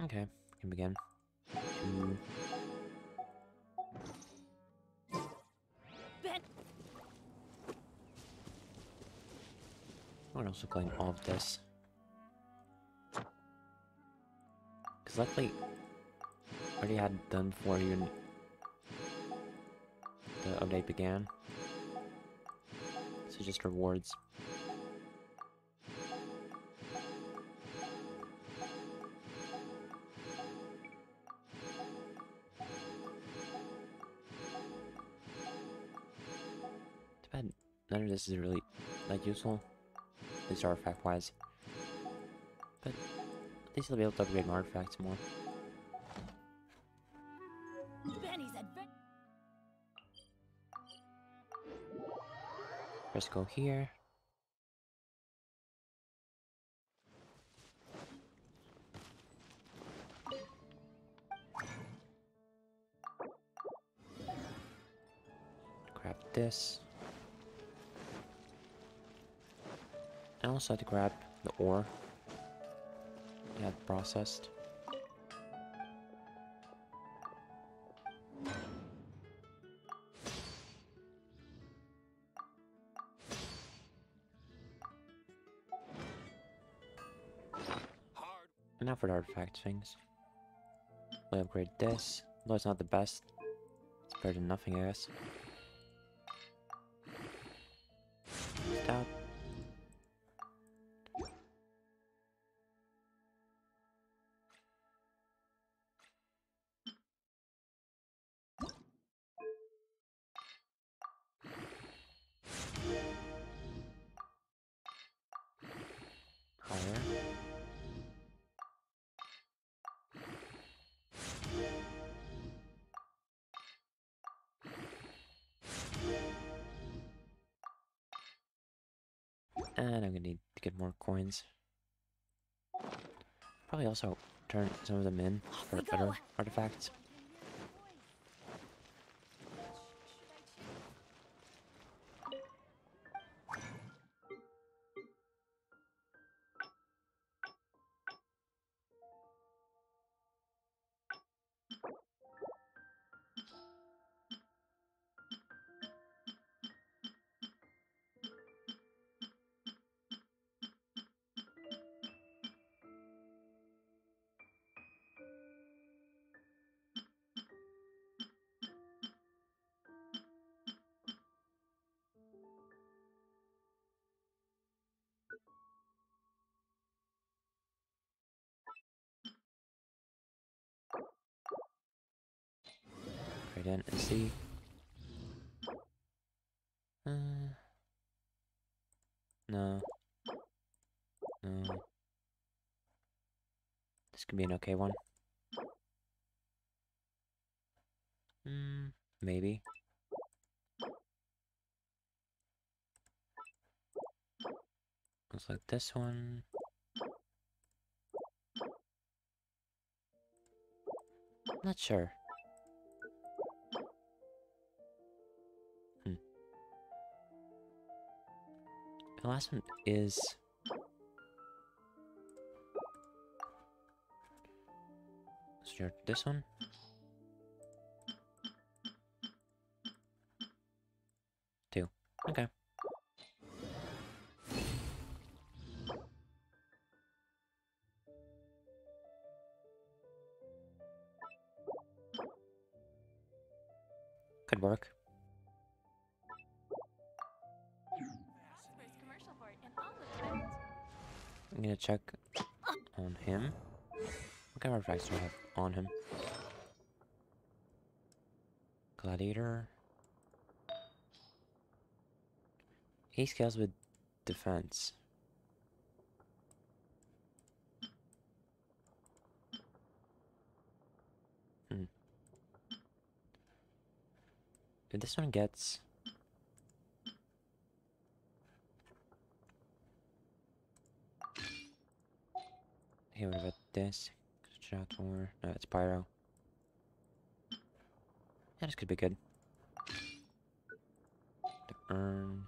Okay, we can begin. I'm also playing all of this. Because luckily, I already had it done before even the update began. So just rewards. Too bad none of this is really like useful, at least artifact wise. But at least I'll be able to upgrade my artifacts more. Let's go here. Grab this. I also had to grab the ore. Yeah, processed. And now for the artifact things. We'll upgrade this. Though it's not the best. It's better than nothing, I guess. Stout. Higher. And I'm gonna need to get more coins. Probably also turn some of them in for other artifacts. Right in and see. No. No. This could be an okay one. Maybe. Looks like this one. Not sure. The last one is... Sure, this one? Two. Okay. Could work. I'm gonna check on him. What kind of artifacts do I have on him? Gladiator. He scales with defense. If this one gets... Hey, what about this? Shot more. No, it's pyro. Yeah, this could be good. The urn.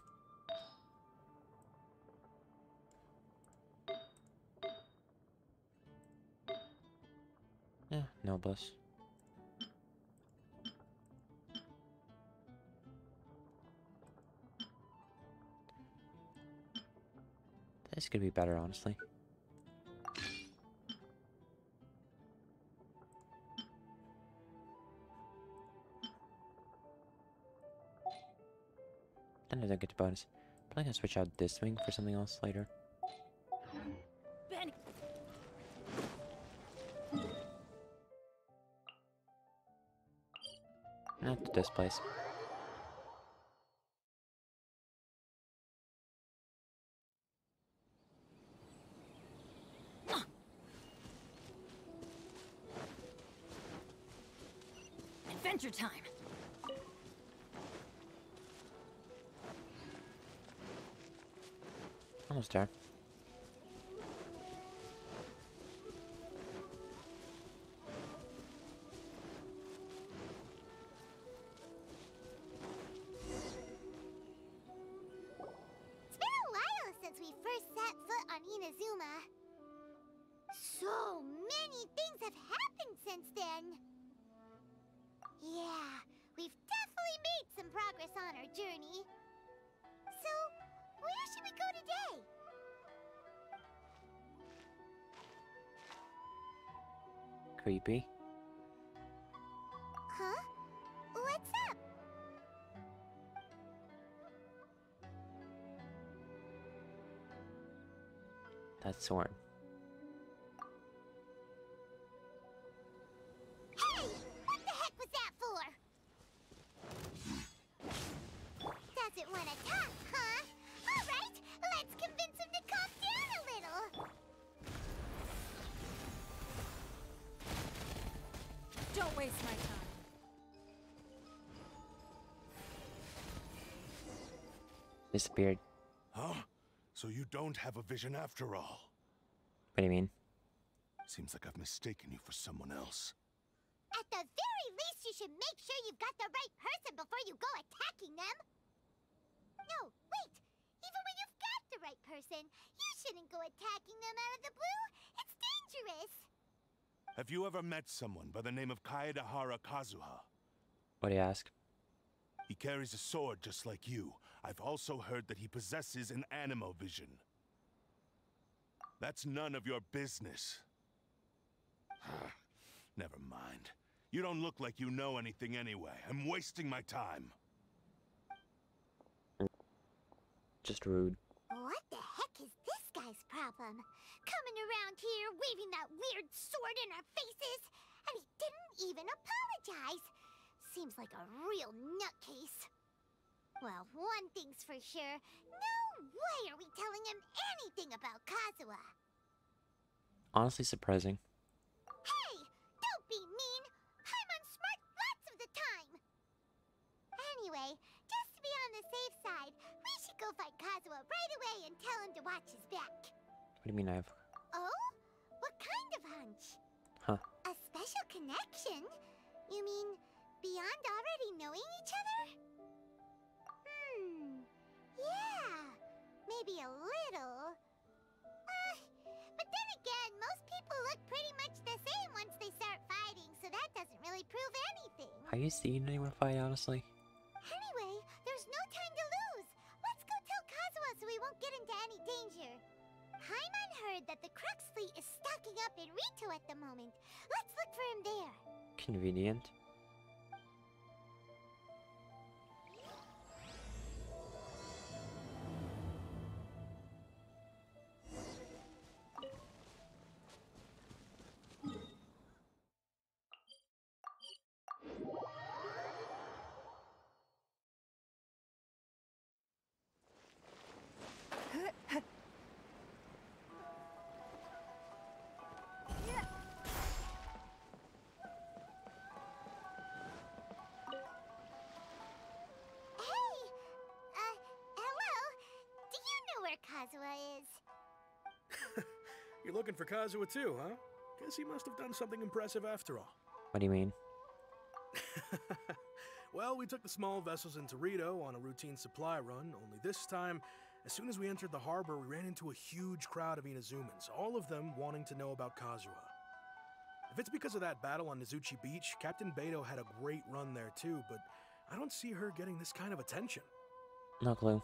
Nobles. This could be better, honestly. Then I don't get the bonus. Probably gonna switch out this wing for something else later. Ben. Not to this place. Adventure time. Almost there. It's been a while since we first set foot on Inazuma. So many things have happened since then. Yeah, we've definitely made some progress on our journey. So, where should we go today? Creepy. Huh? What's up? That sword. Hey! What the heck was that for? Doesn't want to talk, huh? Alright, let's convince him to calm down a little. Don't waste my time. Disappeared. Huh? So you don't have a vision after all? What do you mean? Seems like I've mistaken you for someone else. At the very least, you should make sure you've got the right person before you go attacking them. No, wait. Even when you've got the right person, you shouldn't go attacking them out of the blue. It's dangerous. Have you ever met someone by the name of Kazuha? What do you ask? He carries a sword just like you. I've also heard that he possesses an animo vision. That's none of your business. Never mind. You don't look like you know anything anyway. I'm wasting my time. Just rude. What the heck is this guy's problem? Coming around here, waving that weird sword in our faces, and he didn't even apologize. Seems like a real nutcase. Well, one thing's for sure. No way are we telling him anything about Kazuha. Honestly surprising. Hey! Don't be mean! Paimon's smart lots of the time! Anyway, just to be on the safe side, we should go find Kazuha right away and tell him to watch his back. What do you mean I have... Oh? What kind of hunch? Huh. A special connection? You mean beyond already knowing each other? Yeah, maybe a little. But then again, most people look pretty much the same once they start fighting, so that doesn't really prove anything. Are you seeing anyone fight, honestly? Anyway, there's no time to lose. Let's go tell Kazuha so we won't get into any danger. Paimon heard that the Crux fleet is stocking up in Rito at the moment. Let's look for him there. Convenient. Kazuha is. You're looking for Kazuha too, huh? Guess he must have done something impressive after all. What do you mean? Well, we took the small vessels into Rito on a routine supply run, only this time, as soon as we entered the harbor, we ran into a huge crowd of Inazumans, all of them wanting to know about Kazuha. If it's because of that battle on Nizuchi Beach, Captain Beto had a great run there too, but I don't see her getting this kind of attention. No clue.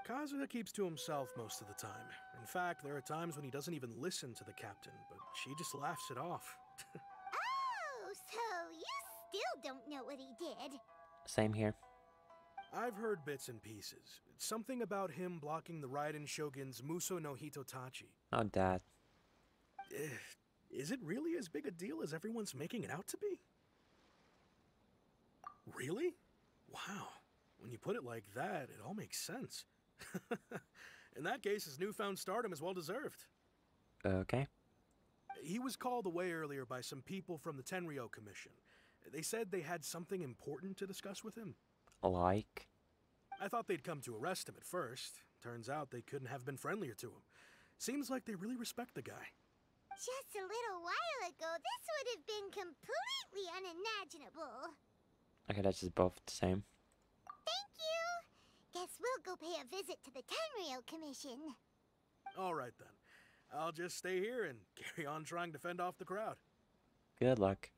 Kazuha keeps to himself most of the time. In fact, there are times when he doesn't even listen to the captain, but she just laughs it off. Oh, so you still don't know what he did? Same here. I've heard bits and pieces. It's something about him blocking the Raiden Shogun's Muso no Hitotachi. Oh, Dad. Is it really as big a deal as everyone's making it out to be? Really? Wow. When you put it like that, it all makes sense. In that case, his newfound stardom is well deserved. Okay. He was called away earlier by some people from the Tenryo Commission. They said they had something important to discuss with him. Like? I thought they'd come to arrest him at first. Turns out they couldn't have been friendlier to him. Seems like they really respect the guy. Just a little while ago, this would have been completely unimaginable. Okay, that's just both the same. Thank you! Guess we'll go pay a visit to the Tenryo Commission. Alright then. I'll just stay here and carry on trying to fend off the crowd. Good luck.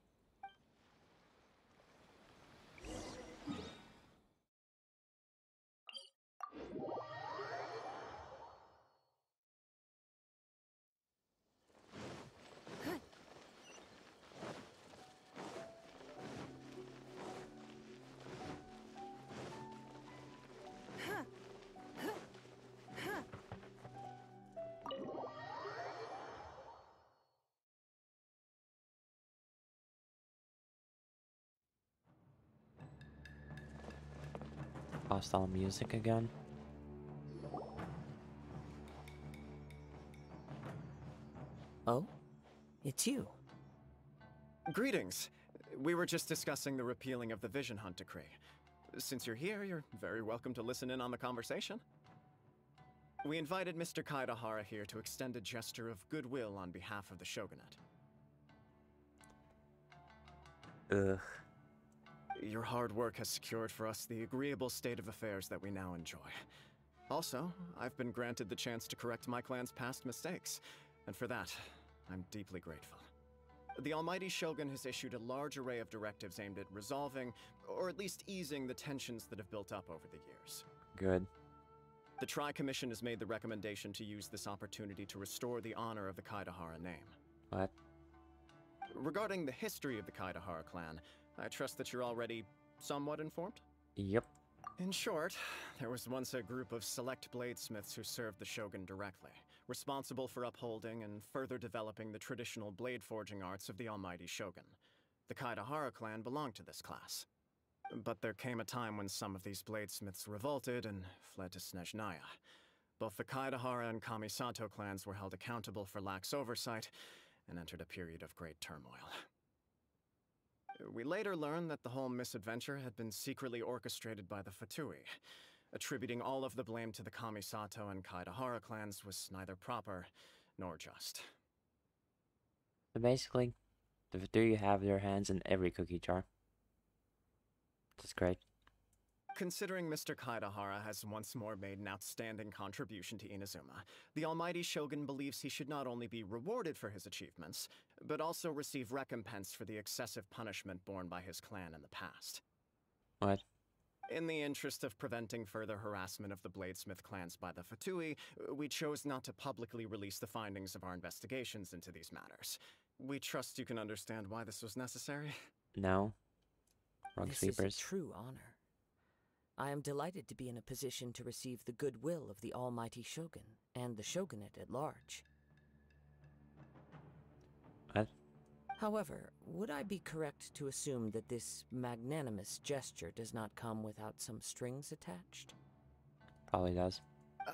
Hostile music again. Oh? It's you. Greetings. We were just discussing the repealing of the Vision Hunt Decree. Since you're here, you're very welcome to listen in on the conversation. We invited Mr. Kaidahara here to extend a gesture of goodwill on behalf of the Shogunate. Ugh. Your hard work has secured for us the agreeable state of affairs that we now enjoy. Also, I've been granted the chance to correct my clan's past mistakes, and for that, I'm deeply grateful. The Almighty Shogun has issued a large array of directives aimed at resolving, or at least easing, the tensions that have built up over the years. Good. The Tri-Commission has made the recommendation to use this opportunity to restore the honor of the Kaidahara name. What? Regarding the history of the Kaidahara clan, I trust that you're already somewhat informed? Yep. In short, there was once a group of select bladesmiths who served the Shogun directly, responsible for upholding and further developing the traditional blade forging arts of the Almighty Shogun. The Kaidahara clan belonged to this class. But there came a time when some of these bladesmiths revolted and fled to Snezhnaya. Both the Kaidahara and Kamisato clans were held accountable for lax oversight and entered a period of great turmoil. We later learned that the whole misadventure had been secretly orchestrated by the Fatui. Attributing all of the blame to the Kamisato and Kaidahara clans was neither proper nor just. So basically, the Fatui have their hands in every cookie jar. That's great. Considering Mr. Kaidahara has once more made an outstanding contribution to Inazuma, the Almighty Shogun believes he should not only be rewarded for his achievements, but also receive recompense for the excessive punishment borne by his clan in the past. What? In the interest of preventing further harassment of the bladesmith clans by the Fatui, we chose not to publicly release the findings of our investigations into these matters. We trust you can understand why this was necessary. No. Rug This sweepers. is a true honor. I am delighted to be in a position to receive the goodwill of the Almighty Shogun and the Shogunate at large. What? However, would I be correct to assume that this magnanimous gesture does not come without some strings attached? Probably does.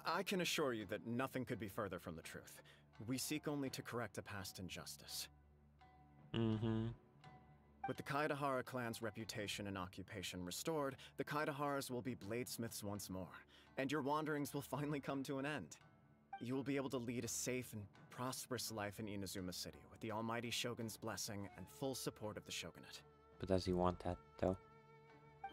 I can assure you that nothing could be further from the truth. We seek only to correct a past injustice. Mm-hmm. With the Kaidahara clan's reputation and occupation restored, the Kaidaharas will be bladesmiths once more, and your wanderings will finally come to an end. You will be able to lead a safe and prosperous life in Inazuma City, with the Almighty Shogun's blessing and full support of the Shogunate. But does he want that, though?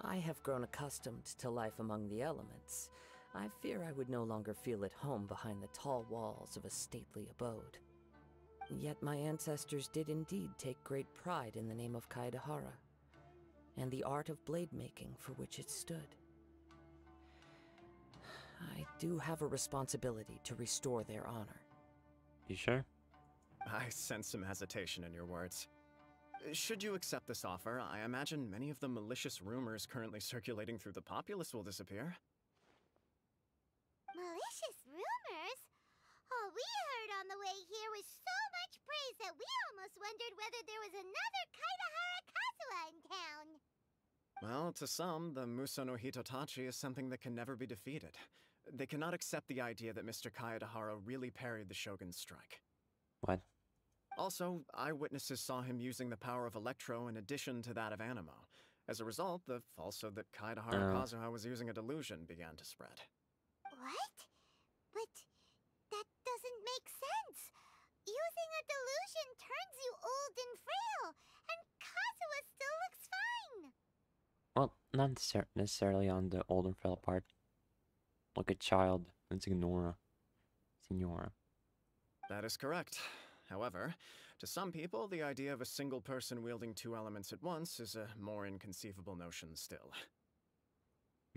I have grown accustomed to life among the elements. I fear I would no longer feel at home behind the tall walls of a stately abode. Yet my ancestors did indeed take great pride in the name of Kaedahara, and the art of blade making for which it stood. I do have a responsibility to restore their honor. You sure? I sense some hesitation in your words. Should you accept this offer, I imagine many of the malicious rumors currently circulating through the populace will disappear. Malicious rumors? All we heard on the way here was so much praise that we almost wondered whether there was another Kaedahara Kazuha in town. Well, to some, the Muso no Hitotachi is something that can never be defeated. They cannot accept the idea that Mr. Kaedahara really parried the Shogun's strike. What? Also, eyewitnesses saw him using the power of Electro in addition to that of Animo. As a result, the falsehood that Kaedahara Kazuha was using a delusion began to spread. What? But that doesn't make sense. Using a delusion turns you old and frail, and Kazuha still looks fine. Well, not necessarily on the old and frail part. Look at child and Signora. That is correct. However, to some people, the idea of a single person wielding two elements at once is a more inconceivable notion still.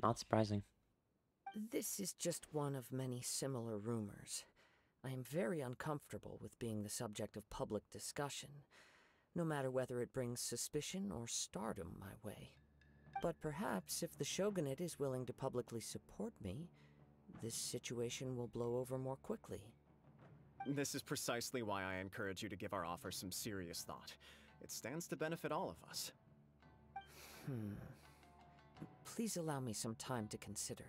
Not surprising. This is just one of many similar rumors. I am very uncomfortable with being the subject of public discussion, no matter whether it brings suspicion or stardom my way. But perhaps if the Shogunate is willing to publicly support me, this situation will blow over more quickly. This is precisely why I encourage you to give our offer some serious thought. It stands to benefit all of us. Please allow me some time to consider.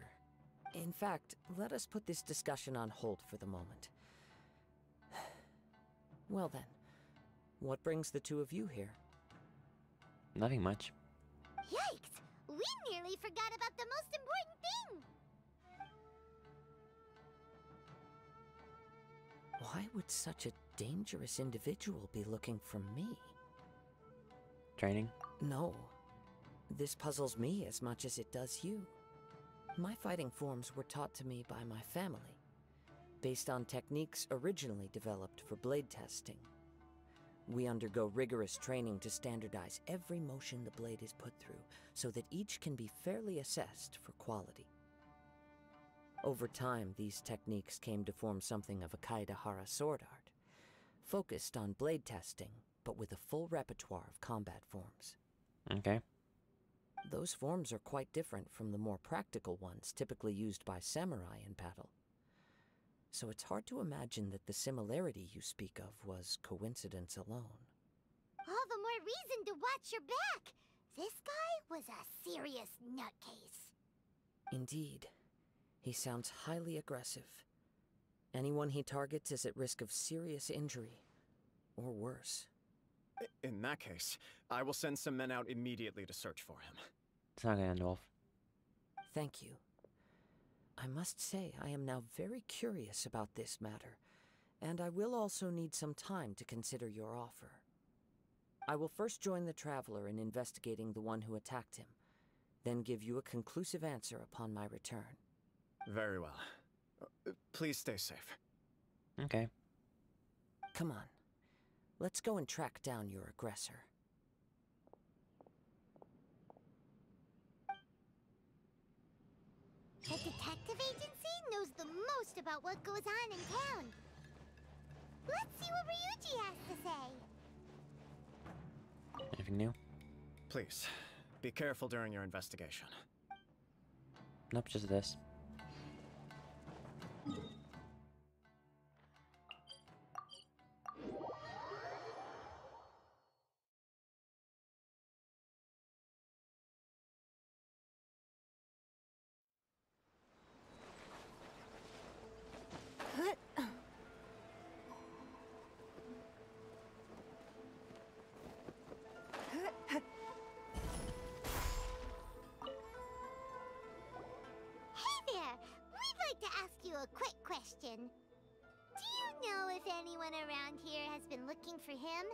In fact, let us put this discussion on hold for the moment. Well then, what brings the two of you here? Nothing much. Yikes! We nearly forgot about the most important thing! Why would such a dangerous individual be looking for me? Training? No. This puzzles me as much as it does you. My fighting forms were taught to me by my family, based on techniques originally developed for blade testing. We undergo rigorous training to standardize every motion the blade is put through, so that each can be fairly assessed for quality. Over time, these techniques came to form something of a Kaedahara sword art, focused on blade testing, but with a full repertoire of combat forms. Okay. Those forms are quite different from the more practical ones typically used by samurai in battle. So it's hard to imagine that the similarity you speak of was coincidence alone. All the more reason to watch your back! This guy was a serious nutcase. Indeed. He sounds highly aggressive. Anyone he targets is at risk of serious injury, or worse. In that case, I will send some men out immediately to search for him. It's not gonna end off. Thank you. I must say I am now very curious about this matter, and I will also need some time to consider your offer. I will first join the Traveler in investigating the one who attacked him, then give you a conclusive answer upon my return. Very well. Please stay safe. Okay. Come on. Let's go and track down your aggressor. The detective agency knows the most about what goes on in town. Let's see what Ryuji has to say. Anything new? Please, be careful during your investigation. Nope, just this. A quick question. Do you know if anyone around here has been looking for him?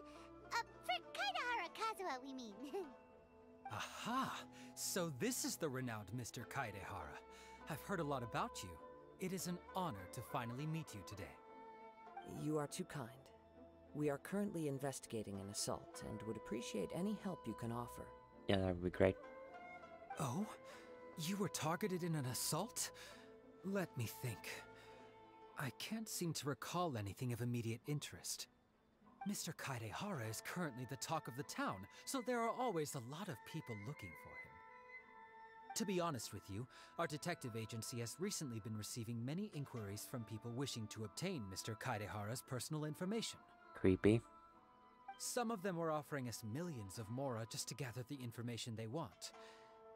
For Kaedahara Kazuha, we mean. Aha! So this is the renowned Mr. Kaedahara. I've heard a lot about you. It is an honor to finally meet you today. You are too kind. We are currently investigating an assault and would appreciate any help you can offer. Yeah, that would be great. Oh? You were targeted in an assault? Let me think. I can't seem to recall anything of immediate interest. Mr. Kaidehara is currently the talk of the town, so there are always a lot of people looking for him. To be honest with you, our detective agency has recently been receiving many inquiries from people wishing to obtain Mr. Kaidehara's personal information. Creepy. Some of them were offering us millions of mora just to gather the information they want.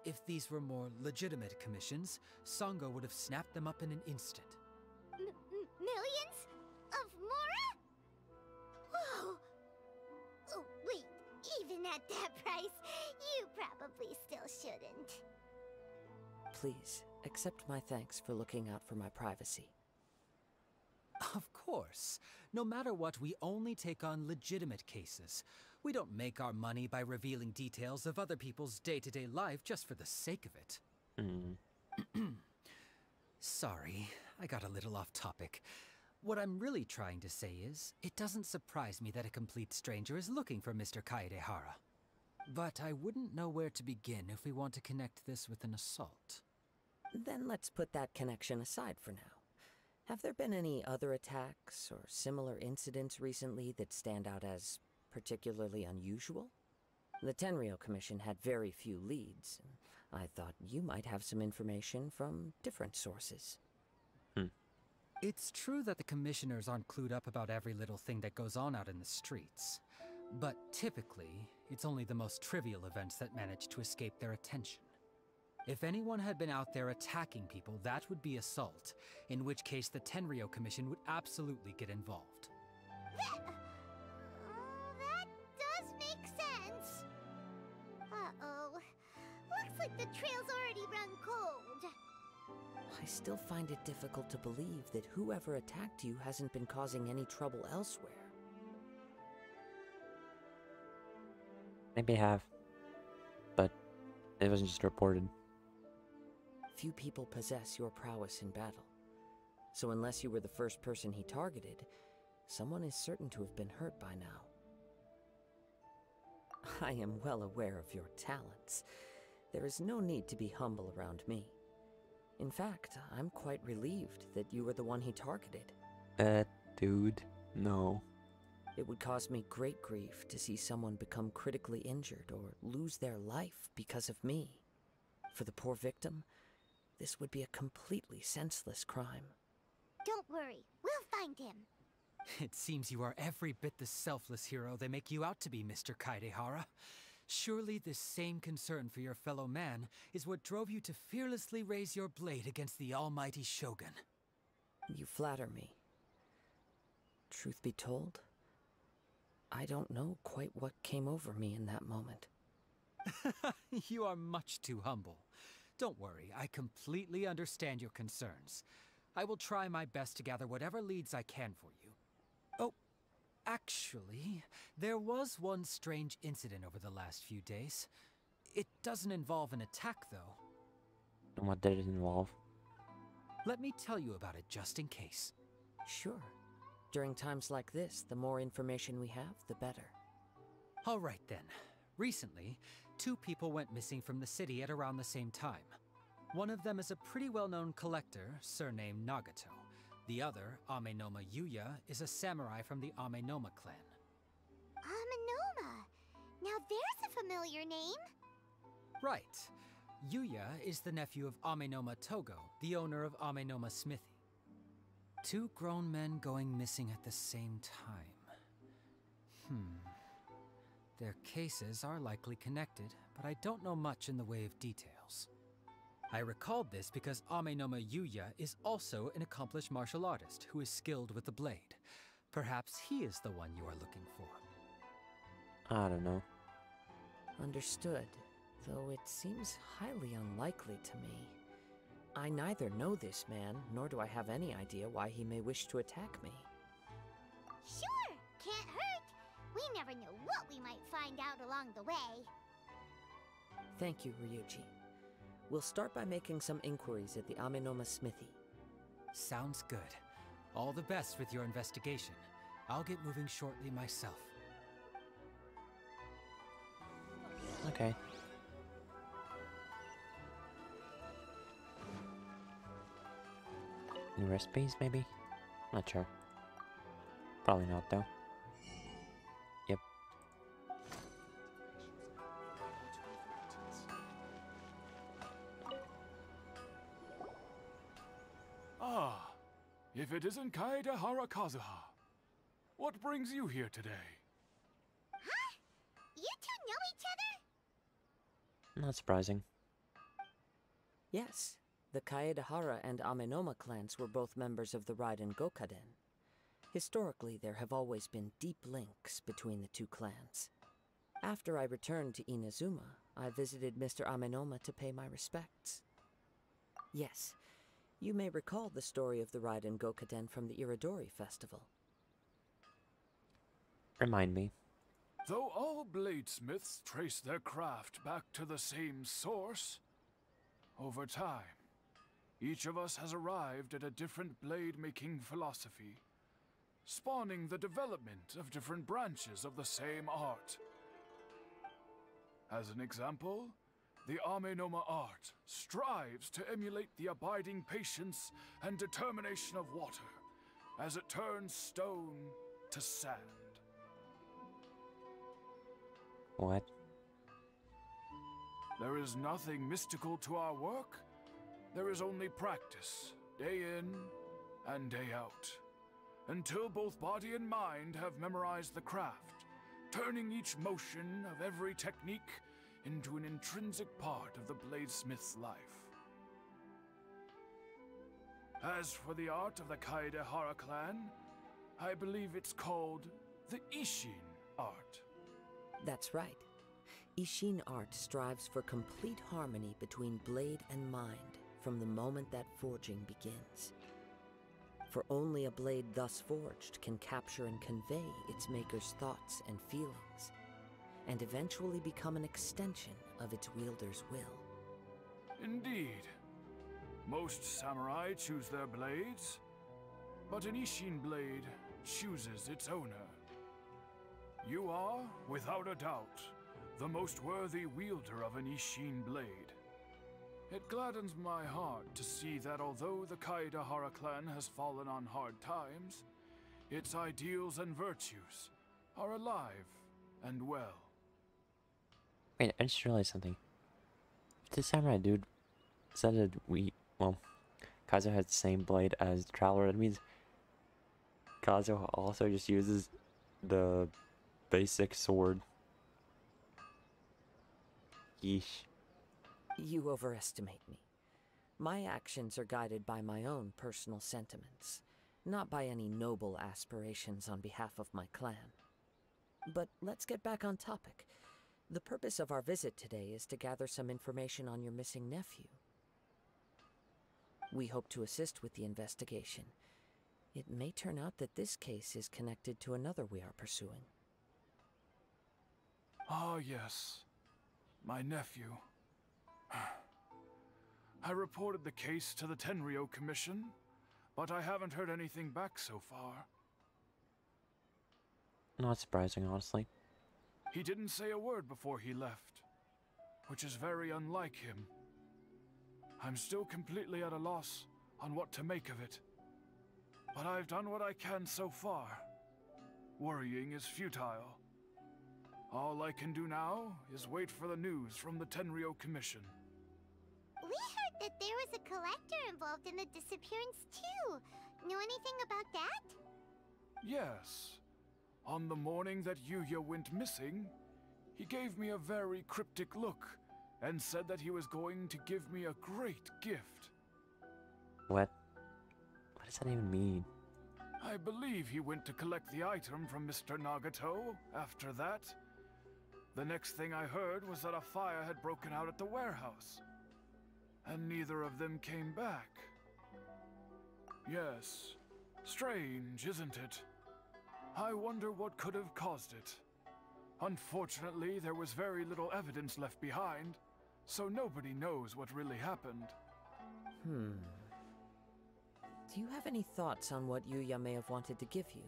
If these were more legitimate commissions, Sango would have snapped them up in an instant. Millions? Of mora? Whoa! Oh, wait, even at that price, you probably still shouldn't. Please, accept my thanks for looking out for my privacy. Of course. No matter what, we only take on legitimate cases. We don't make our money by revealing details of other people's day-to-day life just for the sake of it. Sorry, I got a little off topic. What I'm really trying to say is, it doesn't surprise me that a complete stranger is looking for Mr. Kaedehara. But I wouldn't know where to begin if we want to connect this with an assault. Then let's put that connection aside for now. Have there been any other attacks or similar incidents recently that stand out as particularly unusual? The Tenryou Commission had very few leads. I thought you might have some information from different sources. It's true that the commissioners aren't clued up about every little thing that goes on out in the streets. But typically, it's only the most trivial events that manage to escape their attention. If anyone had been out there attacking people, that would be assault, in which case the Tenryou Commission would absolutely get involved. That does make sense. Uh-oh. Looks like the trail's already run cold. I still find it difficult to believe that whoever attacked you hasn't been causing any trouble elsewhere. Maybe I have. But it wasn't just reported. Few people possess your prowess in battle. So unless you were the first person he targeted, someone is certain to have been hurt by now. I am well aware of your talents. There is no need to be humble around me. In fact, I'm quite relieved that you were the one he targeted. Dude, no. It would cause me great grief to see someone become critically injured or lose their life because of me. For the poor victim, this would be a completely senseless crime. Don't worry, we'll find him. It seems you are every bit the selfless hero they make you out to be, Mr. Kaedehara. Surely this same concern for your fellow man is what drove you to fearlessly raise your blade against the almighty Shogun. You flatter me. Truth be told, I don't know quite what came over me in that moment. You are much too humble. Don't worry, I completely understand your concerns. I will try my best to gather whatever leads I can for you. Oh, actually, there was one strange incident over the last few days. It doesn't involve an attack, though. And what did it involve? Let me tell you about it just in case. Sure. During times like this, the more information we have, the better. All right then. Recently, 2 people went missing from the city at around the same time. One of them is a pretty well-known collector, surnamed Nagato. The other, Amenoma Yuya, is a samurai from the Amenoma clan. Amenoma. Now there's a familiar name. Right. Yuya is the nephew of Amenoma Togo, the owner of Amenoma Smithy. 2 grown men going missing at the same time. Their cases are likely connected, but I don't know much in the way of details. I recalled this because Amenoma Yuya is also an accomplished martial artist who is skilled with the blade. Perhaps he is the one you are looking for. I don't know. Understood, though it seems highly unlikely to me. I neither know this man, nor do I have any idea why he may wish to attack me. Sure, can't hurt. We never know what we might find out along the way. Thank you, Ryuji. We'll start by making some inquiries at the Amenoma Smithy. Sounds good. All the best with your investigation. I'll get moving shortly myself. Okay. New recipes, maybe? Not sure. Probably not, though. Yep. Ah, if it isn't Kaedehara Kazuha. What brings you here today? Huh? You two know each other? Not surprising. Yes, the Kaedehara and Amenoma clans were both members of the Raiden Gokaden. Historically, there have always been deep links between the two clans. After I returned to Inazuma, I visited Mr. Amenoma to pay my respects. Yes, you may recall the story of the Raiden Gokaden from the Iridori Festival. Remind me. Though all bladesmiths trace their craft back to the same source, over time, each of us has arrived at a different blade-making philosophy, spawning the development of different branches of the same art. As an example, the Amenoma art strives to emulate the abiding patience and determination of water as it turns stone to sand. What? There is nothing mystical to our work. There is only practice, day in and day out, until both body and mind have memorized the craft, turning each motion of every technique into an intrinsic part of the bladesmith's life. As for the art of the Kaedehara clan, I believe it's called the Ishin art. That's right. Ishin art strives for complete harmony between blade and mind from the moment that forging begins. For only a blade thus forged can capture and convey its maker's thoughts and feelings, and eventually become an extension of its wielder's will. Indeed. Most samurai choose their blades, but an Ishin blade chooses its owner. You are, without a doubt, the most worthy wielder of an Ishin blade. It gladdens my heart to see that although the Kaedehara clan has fallen on hard times, its ideals and virtues are alive and well. Wait, I just realized something. If the samurai dude said that Kazuha has the same blade as the Traveler, that means Kazuha also just uses the basic sword. Yeesh. You overestimate me. My actions are guided by my own personal sentiments, not by any noble aspirations on behalf of my clan. But let's get back on topic. The purpose of our visit today is to gather some information on your missing nephew. We hope to assist with the investigation. It may turn out that this case is connected to another we are pursuing. Ah, yes. My nephew. I reported the case to the Tenryo Commission, but I haven't heard anything back so far. Not surprising, honestly. He didn't say a word before he left, which is very unlike him. I'm still completely at a loss on what to make of it, but I've done what I can so far. Worrying is futile. All I can do now is wait for the news from the Tenryo Commission. We heard that there was a collector involved in the disappearance too. Know anything about that? Yes. On the morning that Yuya went missing, he gave me a very cryptic look and said that he was going to give me a great gift. What? What does that even mean? I believe he went to collect the item from Mr. Nagato after that. The next thing I heard was that a fire had broken out at the warehouse, and neither of them came back. Yes, strange, isn't it? I wonder what could have caused it. Unfortunately, there was very little evidence left behind, so nobody knows what really happened. Do you have any thoughts on what Yuya may have wanted to give you?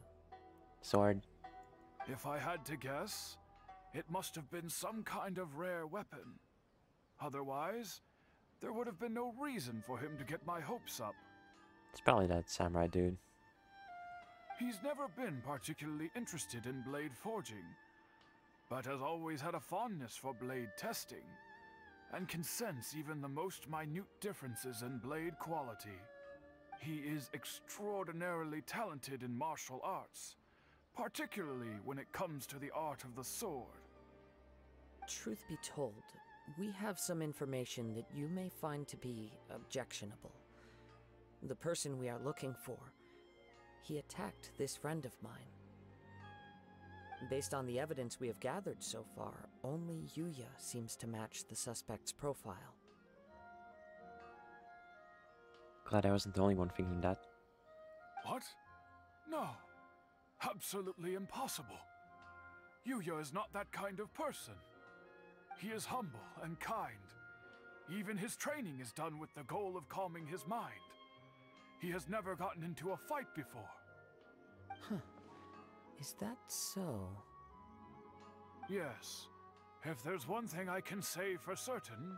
Sword. If I had to guess, it must have been some kind of rare weapon. Otherwise, there would have been no reason for him to get my hopes up. It's probably that samurai dude. He's never been particularly interested in blade forging, but has always had a fondness for blade testing, and can sense even the most minute differences in blade quality. He is extraordinarily talented in martial arts, particularly when it comes to the art of the sword. Truth be told, we have some information that you may find to be objectionable. The person we are looking for, he attacked this friend of mine. Based on the evidence we have gathered so far, only Yuya seems to match the suspect's profile. Glad I wasn't the only one thinking that. What? No. Absolutely impossible. Yuya is not that kind of person. He is humble and kind. Even his training is done with the goal of calming his mind. He has never gotten into a fight before. Huh. Is that so? Yes. If there's one thing I can say for certain,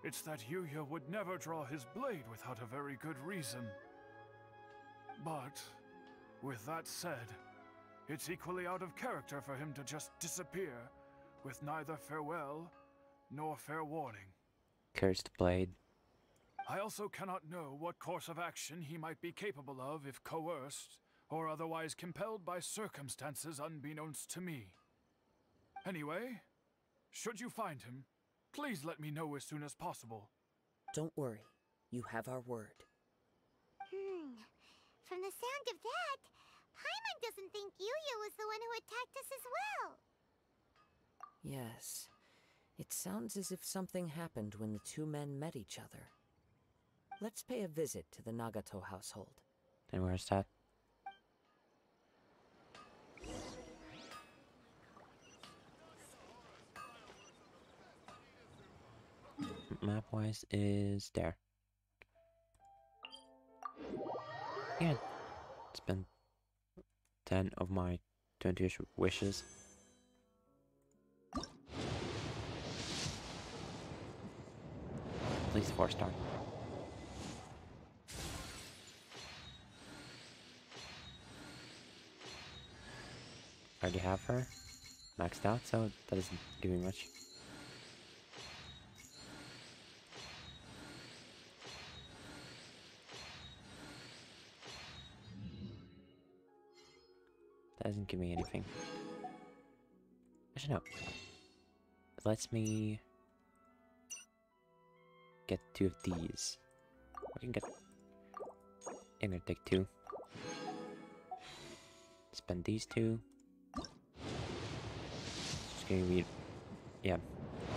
it's that Yuya would never draw his blade without a very good reason. But, with that said, it's equally out of character for him to just disappear, with neither farewell nor fair warning. Cursed blade. I also cannot know what course of action he might be capable of if coerced, or otherwise compelled by circumstances unbeknownst to me. Anyway, should you find him, please let me know as soon as possible. Don't worry, you have our word. From the sound of that, Paimon doesn't think Yuya was the one who attacked us as well. Yes, it sounds as if something happened when the two men met each other. Let's pay a visit to the Nagato household. And where's that? Map-wise is there. Yeah, it's been 10 of my 20 wishes. At least 4-star. Already have her maxed out, so that isn't doing much. That doesn't give me anything. Actually, no. It lets me get 2 of these. I can get. I'm gonna take 2. Spend these 2. Just gonna read. Yeah,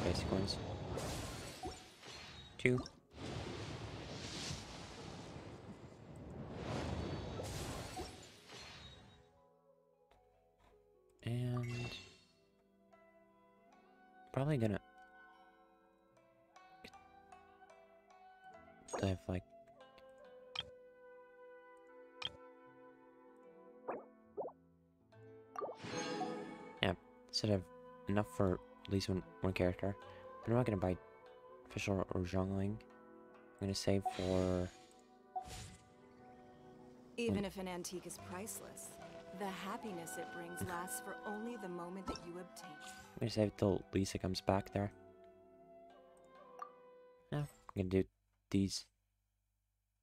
basic ones. 2. And probably gonna have like yeah, should have enough for at least one character. But I'm not gonna buy Official or Zhongling. I'm gonna save for Even if an antique is priceless, the happiness it brings lasts for only the moment that you obtain. I'm gonna save till Lisa comes back there. Yeah, I'm gonna do these.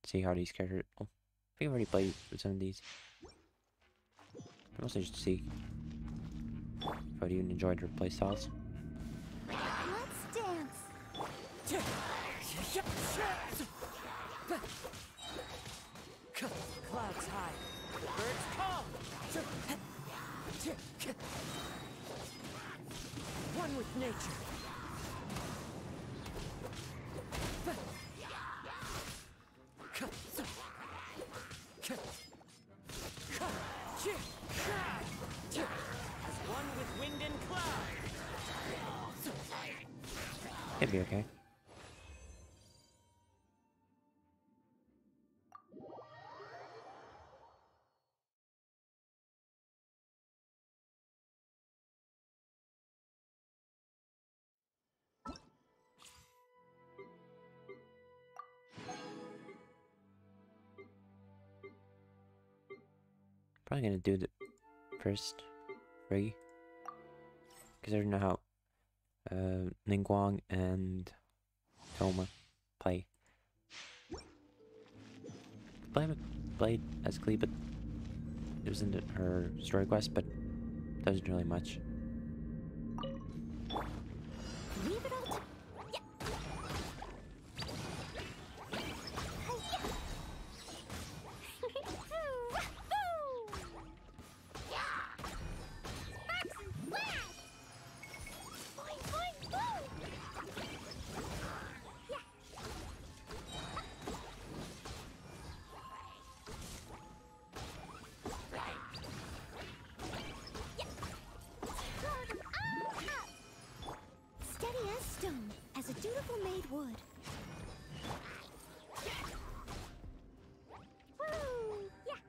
See how these characters. Oh, I think I've already played with some of these. Mostly just to see if I'd even enjoyed her playstyles. Let's dance. Clouds high. Birds call. One with nature. One with wind and cloud. It'd be okay. Probably gonna do the first 3. Because I don't know how Ningguang and Toma play. Blame played as Klee, but it was in her story quest, but that wasn't really much. Leave it all to... Steady as stone, as a dutiful maid would. Woo! Yeah.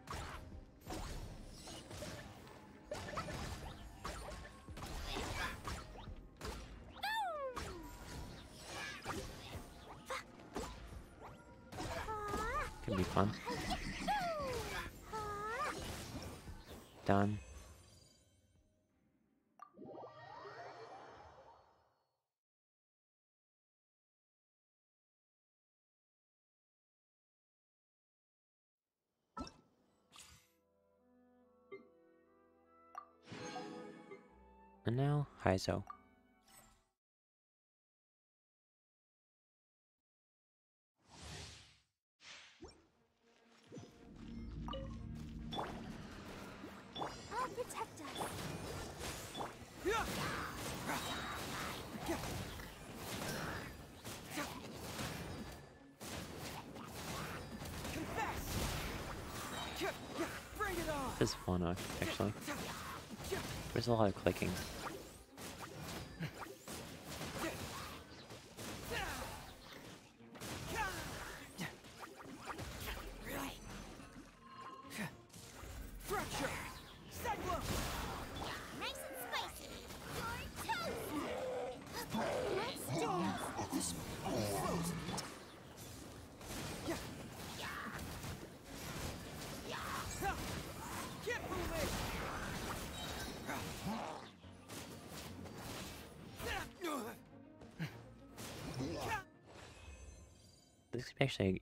Could be fun. Done. And now, Haizo. I'll protect us. This is fun, actually. There's a lot of clicking. Nice and spicy. You're toast. Let's dance. This could be actually a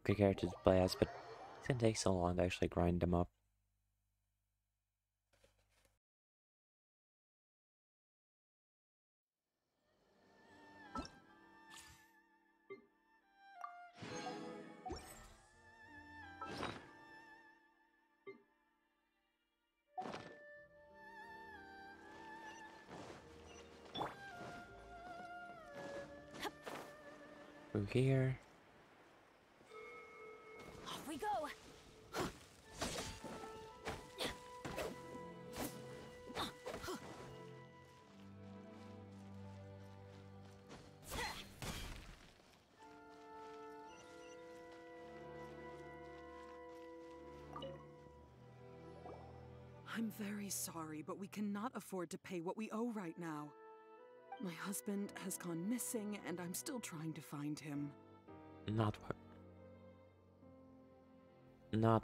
good character to play as, but it's gonna take so long to actually grind them up. Through here. Off we go. I'm very sorry, but we cannot afford to pay what we owe right now. My husband has gone missing, and I'm still trying to find him. Not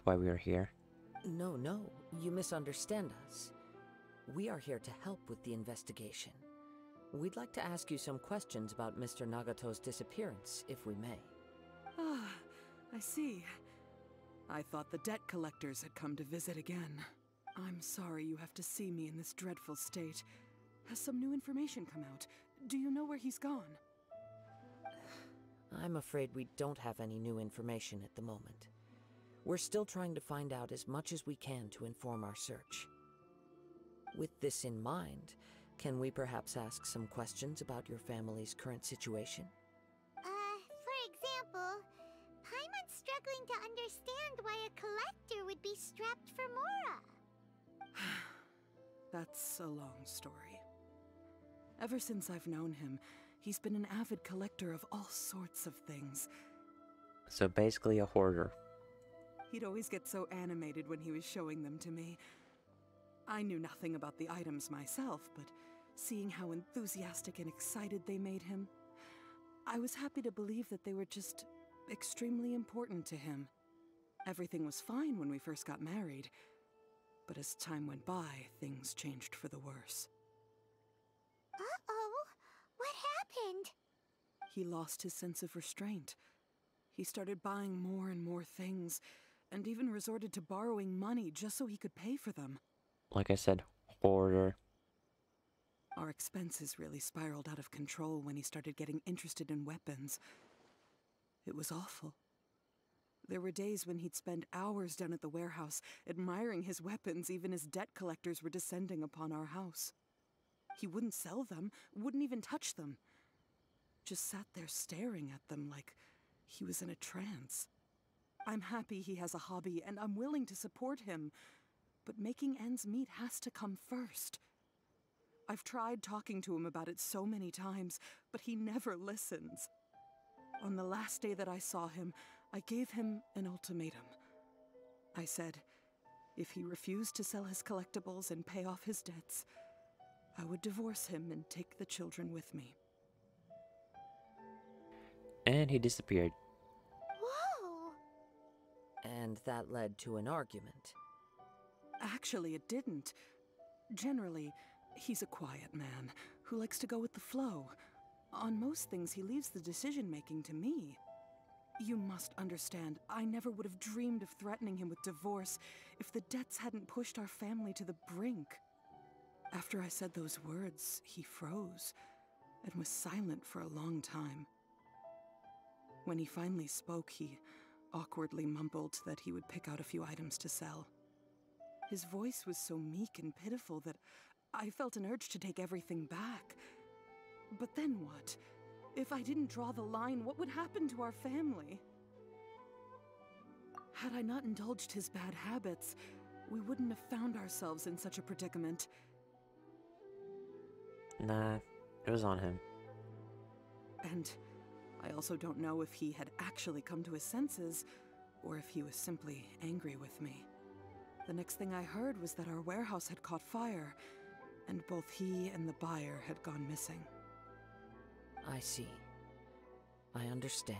why we are here. No, you misunderstand us. We are here to help with the investigation. We'd like to ask you some questions about Mr. Nagato's disappearance, if we may. Ah, I see. I thought the debt collectors had come to visit again. I'm sorry you have to see me in this dreadful state. Has some new information come out? Do you know where he's gone? I'm afraid we don't have any new information at the moment. We're still trying to find out as much as we can to inform our search. With this in mind, can we perhaps ask some questions about your family's current situation? For example, Paimon's struggling to understand why a collector would be strapped for Mora. That's a long story. Ever since I've known him, he's been an avid collector of all sorts of things. So basically a hoarder. He'd always get so animated when he was showing them to me. I knew nothing about the items myself, but seeing how enthusiastic and excited they made him, I was happy to believe that they were just extremely important to him. Everything was fine when we first got married. But as time went by, things changed for the worse. Uh-oh. What happened? He lost his sense of restraint. He started buying more and more things, and even resorted to borrowing money just so he could pay for them. Like I said, hoarder. Our expenses really spiraled out of control when he started getting interested in weapons. It was awful. There were days when he'd spend hours down at the warehouse, admiring his weapons even as debt collectors were descending upon our house. He wouldn't sell them, wouldn't even touch them. Just sat there staring at them like he was in a trance. I'm happy he has a hobby, and I'm willing to support him. But making ends meet has to come first. I've tried talking to him about it so many times, but he never listens. On the last day that I saw him, I gave him an ultimatum. I said, if he refused to sell his collectibles and pay off his debts, I would divorce him and take the children with me. And he disappeared. Whoa! And that led to an argument. Actually, it didn't. Generally, he's a quiet man who likes to go with the flow. On most things, he leaves the decision-making to me. You must understand, I never would have dreamed of threatening him with divorce if the debts hadn't pushed our family to the brink. After I said those words, he froze and was silent for a long time. When he finally spoke, he awkwardly mumbled that he would pick out a few items to sell. His voice was so meek and pitiful that I felt an urge to take everything back. But then what? If I didn't draw the line, what would happen to our family? Had I not indulged his bad habits, we wouldn't have found ourselves in such a predicament. Nah, it was on him. And I also don't know if he had actually come to his senses, or if he was simply angry with me. The next thing I heard was that our warehouse had caught fire, and both he and the buyer had gone missing. I see. I understand.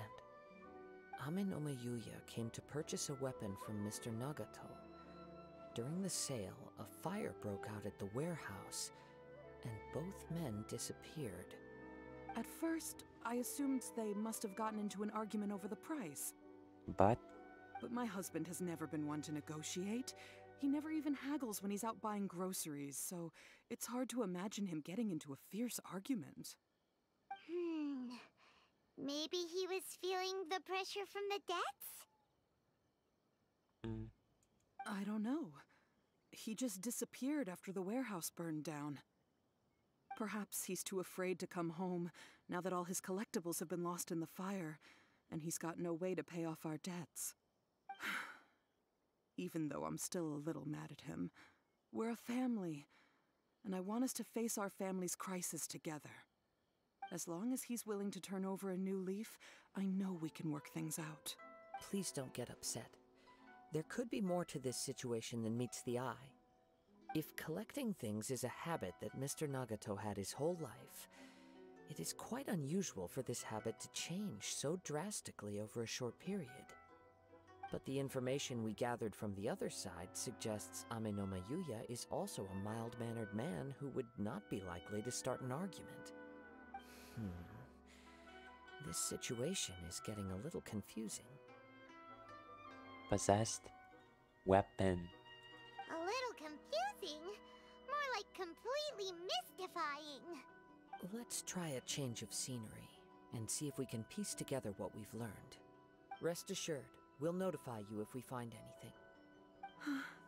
Ame no Mayuya came to purchase a weapon from Mr. Nagato. During the sale, a fire broke out at the warehouse, and both men disappeared. At first, I assumed they must have gotten into an argument over the price. But But my husband has never been one to negotiate. He never even haggles when he's out buying groceries, so it's hard to imagine him getting into a fierce argument. Maybe he was feeling the pressure from the debts? I don't know. He just disappeared after the warehouse burned down. Perhaps he's too afraid to come home now that all his collectibles have been lost in the fire, and he's got no way to pay off our debts. Even though I'm still a little mad at him, we're a family, and I want us to face our family's crisis together. As long as he's willing to turn over a new leaf, I know we can work things out. Please don't get upset. There could be more to this situation than meets the eye. If collecting things is a habit that Mr. Nagato had his whole life, it is quite unusual for this habit to change so drastically over a short period. But the information we gathered from the other side suggests Ame no Mayuya is also a mild-mannered man who would not be likely to start an argument. This situation is getting a little confusing. possessed weapon. A little confusing. More like completely mystifying. Let's try a change of scenery and see if we can piece together what we've learned. Rest assured, we'll notify you if we find anything.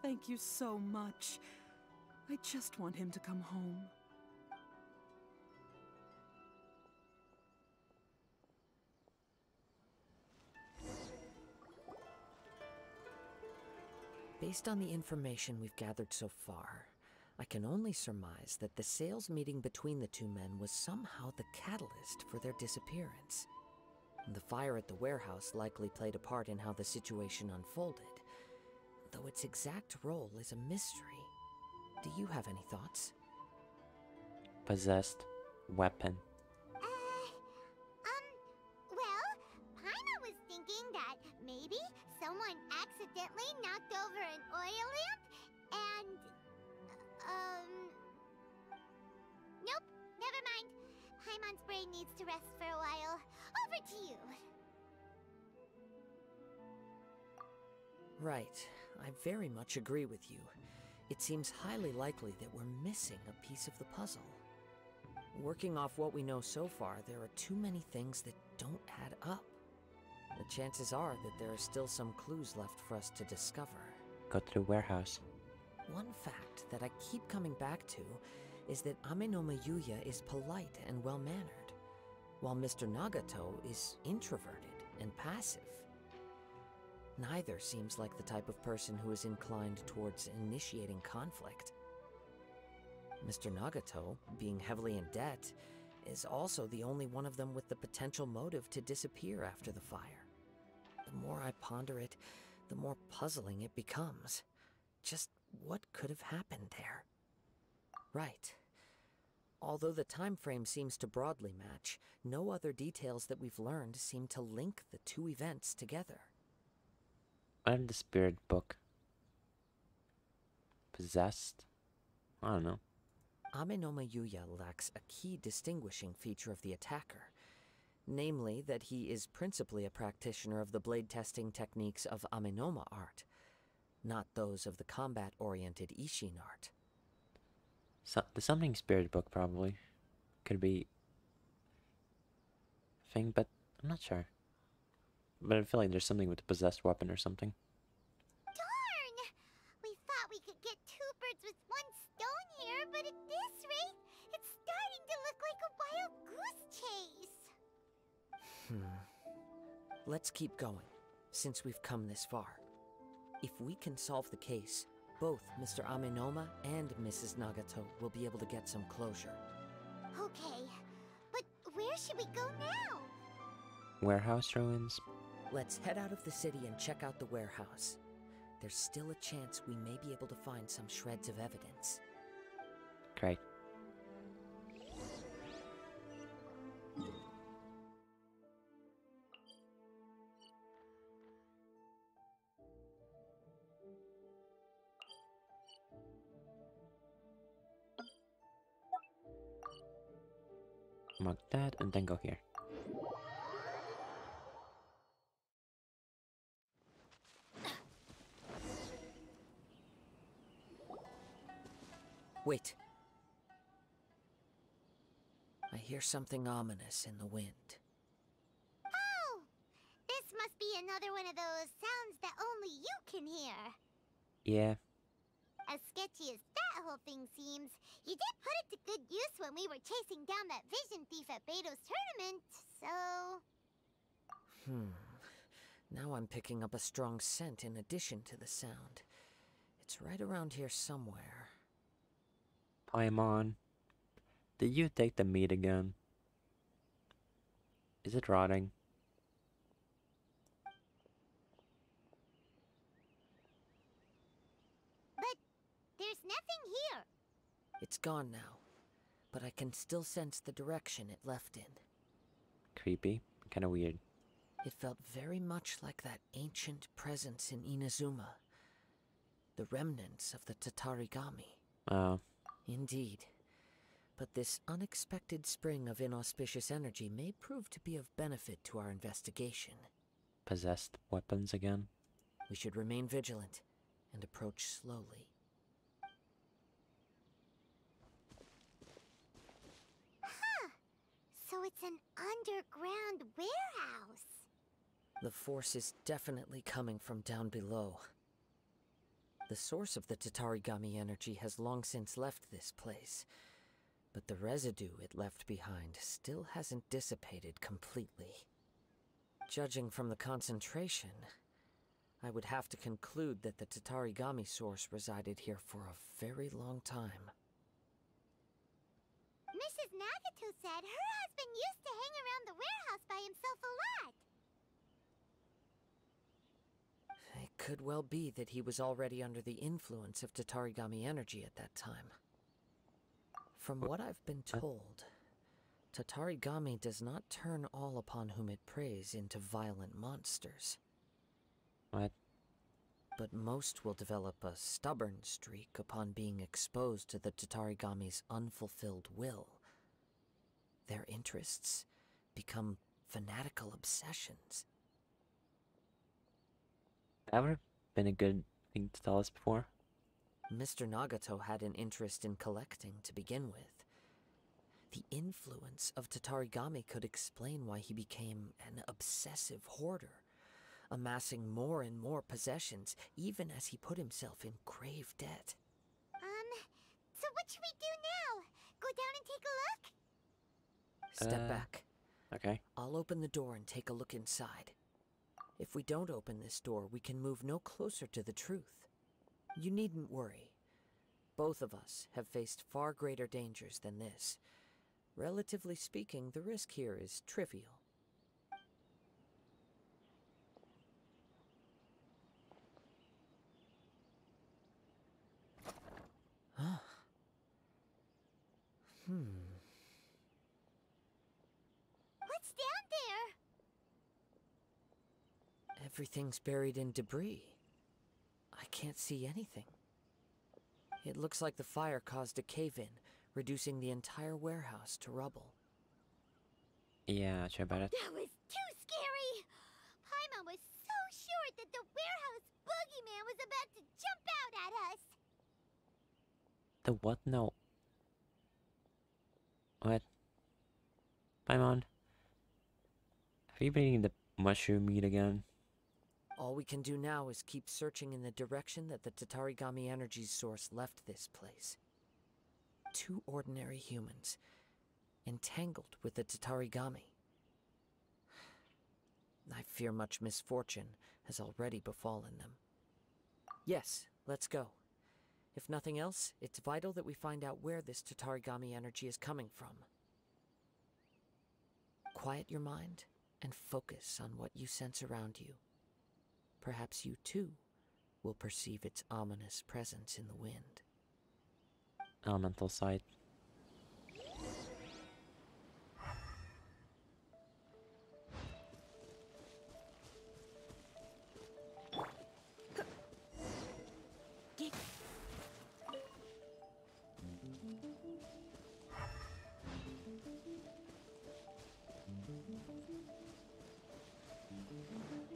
Thank you so much. I just want him to come home. Based on the information we've gathered so far, I can only surmise that the sales meeting between the two men was somehow the catalyst for their disappearance. The fire at the warehouse likely played a part in how the situation unfolded, though its exact role is a mystery. Do you have any thoughts? Possessed weapon. Well, Paimon was thinking that maybe someone accidentally knocked over an oil lamp and Nope, never mind. Paimon's brain needs to rest for a while. Over to you. Right. I very much agree with you. It seems highly likely that we're missing a piece of the puzzle. Working off what we know so far, there are too many things that don't add up. The chances are that there are still some clues left for us to discover. Go to the warehouse. One fact that I keep coming back to is that Amenoma Yuya is polite and well-mannered, while Mr. Nagato is introverted and passive. Neither seems like the type of person who is inclined towards initiating conflict. Mr. Nagato, being heavily in debt, is also the only one of them with the potential motive to disappear after the fire. The more I ponder it, the more puzzling it becomes. Just what could have happened there? Right. Although the time frame seems to broadly match, no other details that we've learned seem to link the two events together. I'm the spirit book. Possessed? I don't know. Amenoma Yuya lacks a key distinguishing feature of the attacker, namely that he is principally a practitioner of the blade testing techniques of Amenoma art, not those of the combat-oriented Ishin art. So, the summoning spirit book probably could be a thing, but I'm not sure. But I feel like there's something with the possessed weapon or something. Darn! We thought we could get two birds with one stone here, but at this rate, it's starting to look like a wild goose chase. Let's keep going, since we've come this far. If we can solve the case, both Mr. Amenoma and Mrs. Nagato will be able to get some closure. Okay, but where should we go now? Warehouse ruins? Let's head out of the city and check out the warehouse. There's still a chance we may be able to find some shreds of evidence. Great. Mark that and then go here. Wait. I hear something ominous in the wind. Oh! This must be another one of those sounds that only you can hear. Yeah. As sketchy as that whole thing seems, you did put it to good use when we were chasing down that vision thief at Beto's tournament, so... Now I'm picking up a strong scent in addition to the sound. It's right around here somewhere. Paimon, did you take the meat again? Is it rotting? But there's nothing here. It's gone now, but I can still sense the direction it left in. Creepy. Kinda weird. It felt very much like that ancient presence in Inazuma. The remnants of the Tatarigami. Oh. Indeed. But this unexpected spring of inauspicious energy may prove to be of benefit to our investigation. Possessed weapons again? We should remain vigilant and approach slowly. Huh. So it's an underground warehouse. The force is definitely coming from down below. The source of the Tatarigami energy has long since left this place, but the residue it left behind still hasn't dissipated completely. Judging from the concentration, I would have to conclude that the Tatarigami source resided here for a very long time. Mrs. Nagato said her husband used to hang around the warehouse by himself a lot. It could well be that he was already under the influence of Tatarigami energy at that time. From what I've been told, Tatarigami does not turn all upon whom it preys into violent monsters. What? but most will develop a stubborn streak upon being exposed to the Tatarigami's unfulfilled will. Their interests become fanatical obsessions. That would have been a good thing to tell us before. Mr. Nagato had an interest in collecting to begin with. The influence of Tatarigami could explain why he became an obsessive hoarder, amassing more and more possessions even as he put himself in grave debt. So what should we do now? Go down and take a look? Step back. Okay. I'll open the door and take a look inside. If we don't open this door, we can move no closer to the truth. You needn't worry. Both of us have faced far greater dangers than this. Relatively speaking, the risk here is trivial. What's down there? Everything's buried in debris. I can't see anything. It looks like the fire caused a cave-in, reducing the entire warehouse to rubble. Yeah, sure about it. That was too scary! Paimon was so sure that the warehouse boogeyman was about to jump out at us! The what? No. What? Paimon? Have you been eating the mushroom meat again? All we can do now is keep searching in the direction that the Tatarigami energy's source left this place. Two ordinary humans, entangled with the Tatarigami. I fear much misfortune has already befallen them. Yes, let's go. If nothing else, it's vital that we find out where this Tatarigami energy is coming from. Quiet your mind and focus on what you sense around you. Perhaps you too will perceive its ominous presence in the wind. Elemental sight.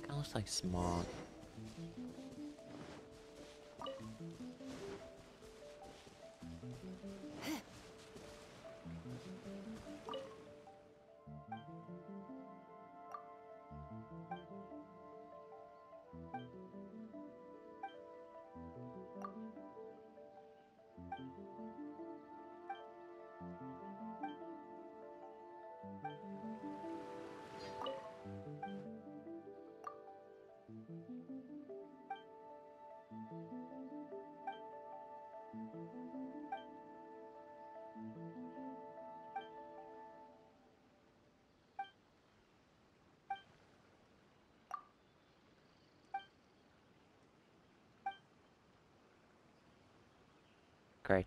Kinda looks like smog. Great.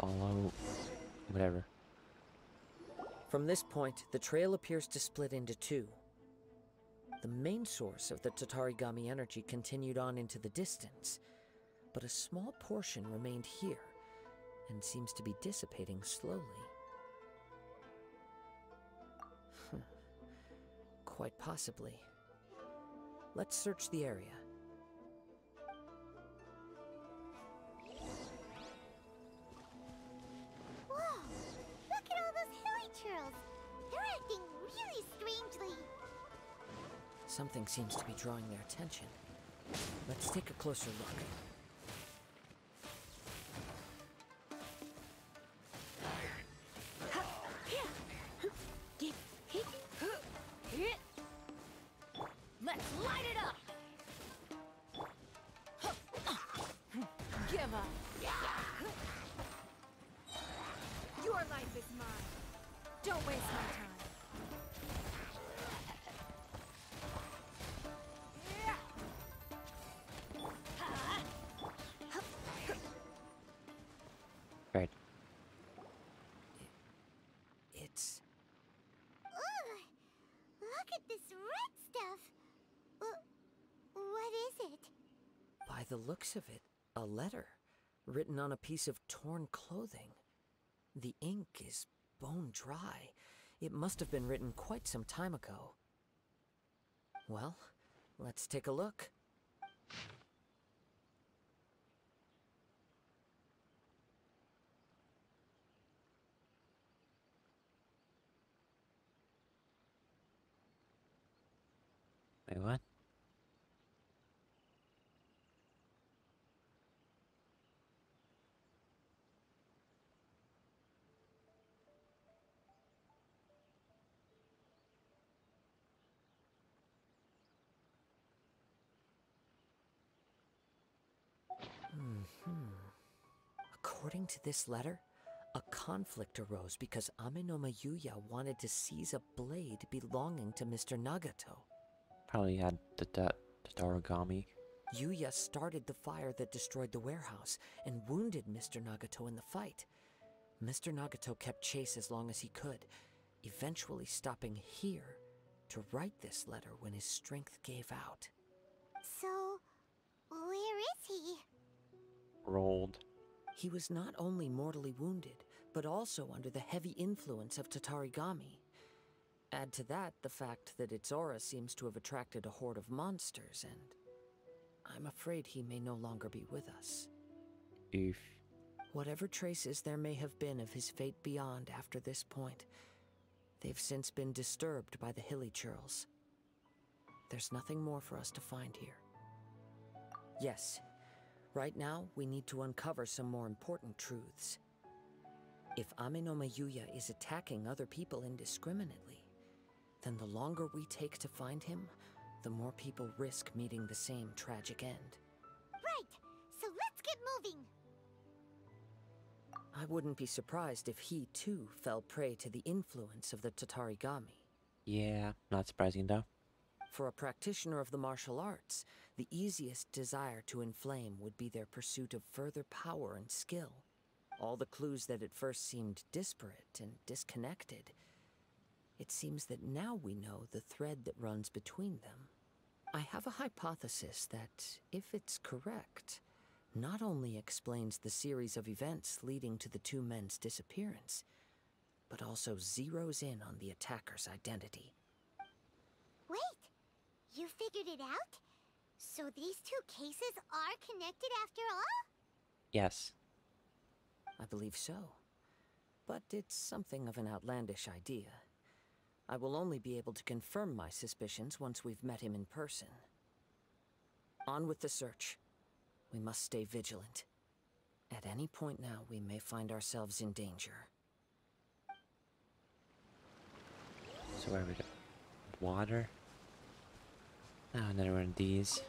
Follow... whatever. From this point, the trail appears to split into two. The main source of the Tatarigami energy continued on into the distance, but a small portion remained here and seems to be dissipating slowly. Quite possibly. Let's search the area. Whoa! Look at all those hilly churls! They're acting really strangely. Something seems to be drawing their attention. Let's take a closer look. Let's light it up! Give up! Your life is mine. Don't waste my time. the looks of it, a letter written on a piece of torn clothing. The ink is bone dry. It must have been written quite some time ago. Well, let's take a look. Wait, what? According to this letter, a conflict arose because Ame no Mayuya wanted to seize a blade belonging to Mr. Nagato. Probably had the origami. Yuya started the fire that destroyed the warehouse and wounded Mr. Nagato in the fight. Mr. Nagato kept chase as long as he could, eventually stopping here to write this letter when his strength gave out. So, where is he? Rolled. He was not only mortally wounded, but also under the heavy influence of Tatarigami. Add to that the fact that its aura seems to have attracted a horde of monsters, and I'm afraid he may no longer be with us. Oof. Whatever traces there may have been of his fate beyond after this point, they've since been disturbed by the hilly churls. There's nothing more for us to find here. Yes, right now we need to uncover some more important truths. If Ame no Mayuya is attacking other people indiscriminately, then the longer we take to find him, the more people risk meeting the same tragic end. Right, so let's get moving. I wouldn't be surprised if he too fell prey to the influence of the Tatarigami. Yeah, not surprising though. For a practitioner of the martial arts, the easiest desire to inflame would be their pursuit of further power and skill. All the clues that at first seemed disparate and disconnected, it seems that now we know the thread that runs between them. I have a hypothesis that, if it's correct, not only explains the series of events leading to the two men's disappearance, but also zeroes in on the attacker's identity. Wait, you figured it out? So these two cases are connected after all? Yes. I believe so. But it's something of an outlandish idea. I will only be able to confirm my suspicions once we've met him in person. On with the search. We must stay vigilant. At any point now, we may find ourselves in danger. So where we go? Water? Ah, another one of these.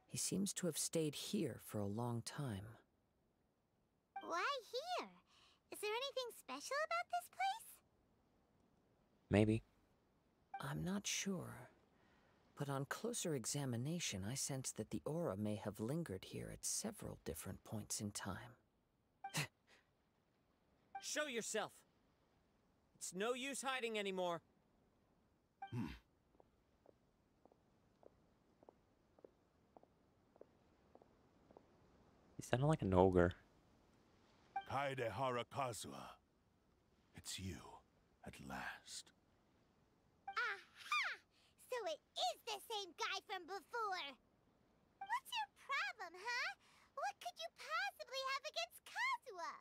He seems to have stayed here for a long time. Why here? Is there anything special about this place? Maybe. I'm not sure. But on closer examination, I sense that the aura may have lingered here at several different points in time. Show yourself! It's no use hiding anymore. He sounded like an ogre. Kaidehara Kazuha. It's you, at last. Aha! So it is the same guy from before. What's your problem, huh? What could you possibly have against Kazuha?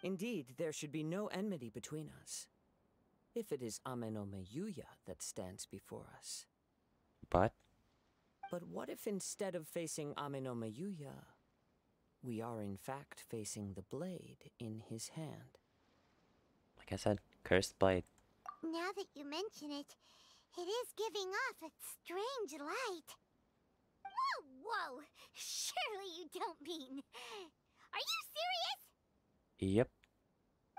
Indeed, there should be no enmity between us. If it is Ame no Mayuya that stands before us. But? But what if instead of facing Ame no Mayuya, we are in fact facing the blade in his hand? Like I said, cursed blade. Now that you mention it, it is giving off a strange light. Whoa, whoa! Surely you don't mean... Are you serious? Yep.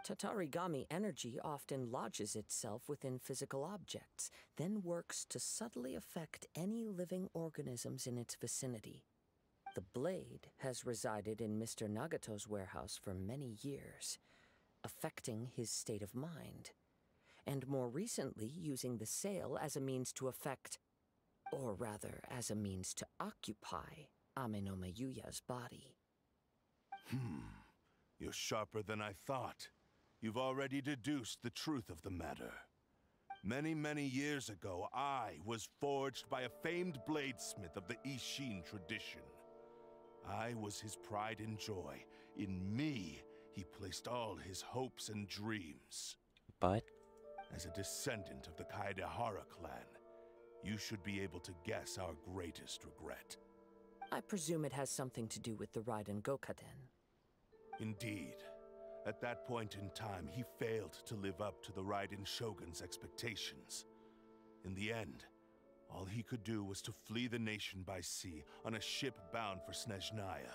Tatarigami energy often lodges itself within physical objects, then works to subtly affect any living organisms in its vicinity. The blade has resided in Mr. Nagato's warehouse for many years, affecting his state of mind, and more recently using the sale as a means to affect, or rather as a means to occupy, Amenoma Yuya's body. You're sharper than I thought. You've already deduced the truth of the matter. Many, many years ago, I was forged by a famed bladesmith of the Ishin tradition. I was his pride and joy. In me, he placed all his hopes and dreams. But As a descendant of the Kaedehara clan, you should be able to guess our greatest regret. I presume it has something to do with the Raiden Gokaden. Indeed. At that point in time, he failed to live up to the Raiden Shogun's expectations. In the end, all he could do was to flee the nation by sea on a ship bound for Snezhnaya.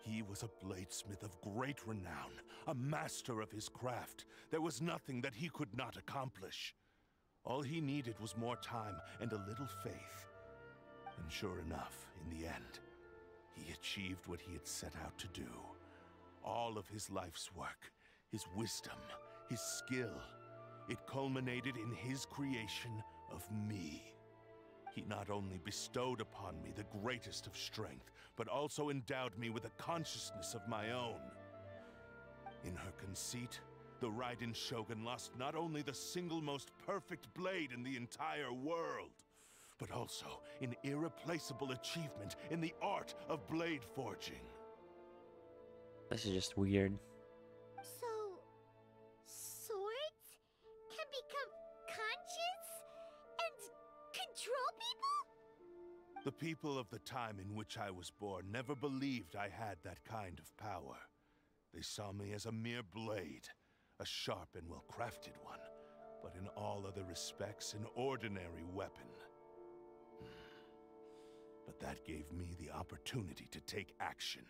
He was a bladesmith of great renown, a master of his craft. There was nothing that he could not accomplish. All he needed was more time and a little faith. And sure enough, in the end, he achieved what he had set out to do. All of his life's work, his wisdom, his skill, it culminated in his creation of me. He not only bestowed upon me the greatest of strength, but also endowed me with a consciousness of my own. In her conceit, the Raiden Shogun lost not only the single most perfect blade in the entire world, but also an irreplaceable achievement in the art of blade forging. this is just weird. So, swords can become conscious and control people? The people of the time in which I was born never believed I had that kind of power. They saw me as a mere blade, a sharp and well-crafted one, but in all other respects an ordinary weapon. But that gave me the opportunity to take action.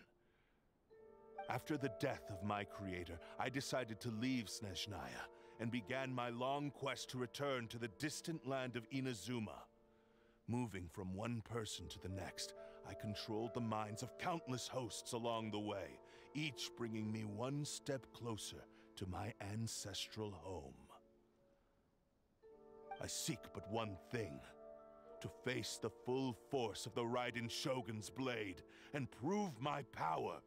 After the death of my creator, I decided to leave Snezhnaya and began my long quest to return to the distant land of Inazuma. Moving from one person to the next, I controlled the minds of countless hosts along the way, each bringing me one step closer to my ancestral home. I seek but one thing: to face the full force of the Raiden Shogun's blade and prove my power,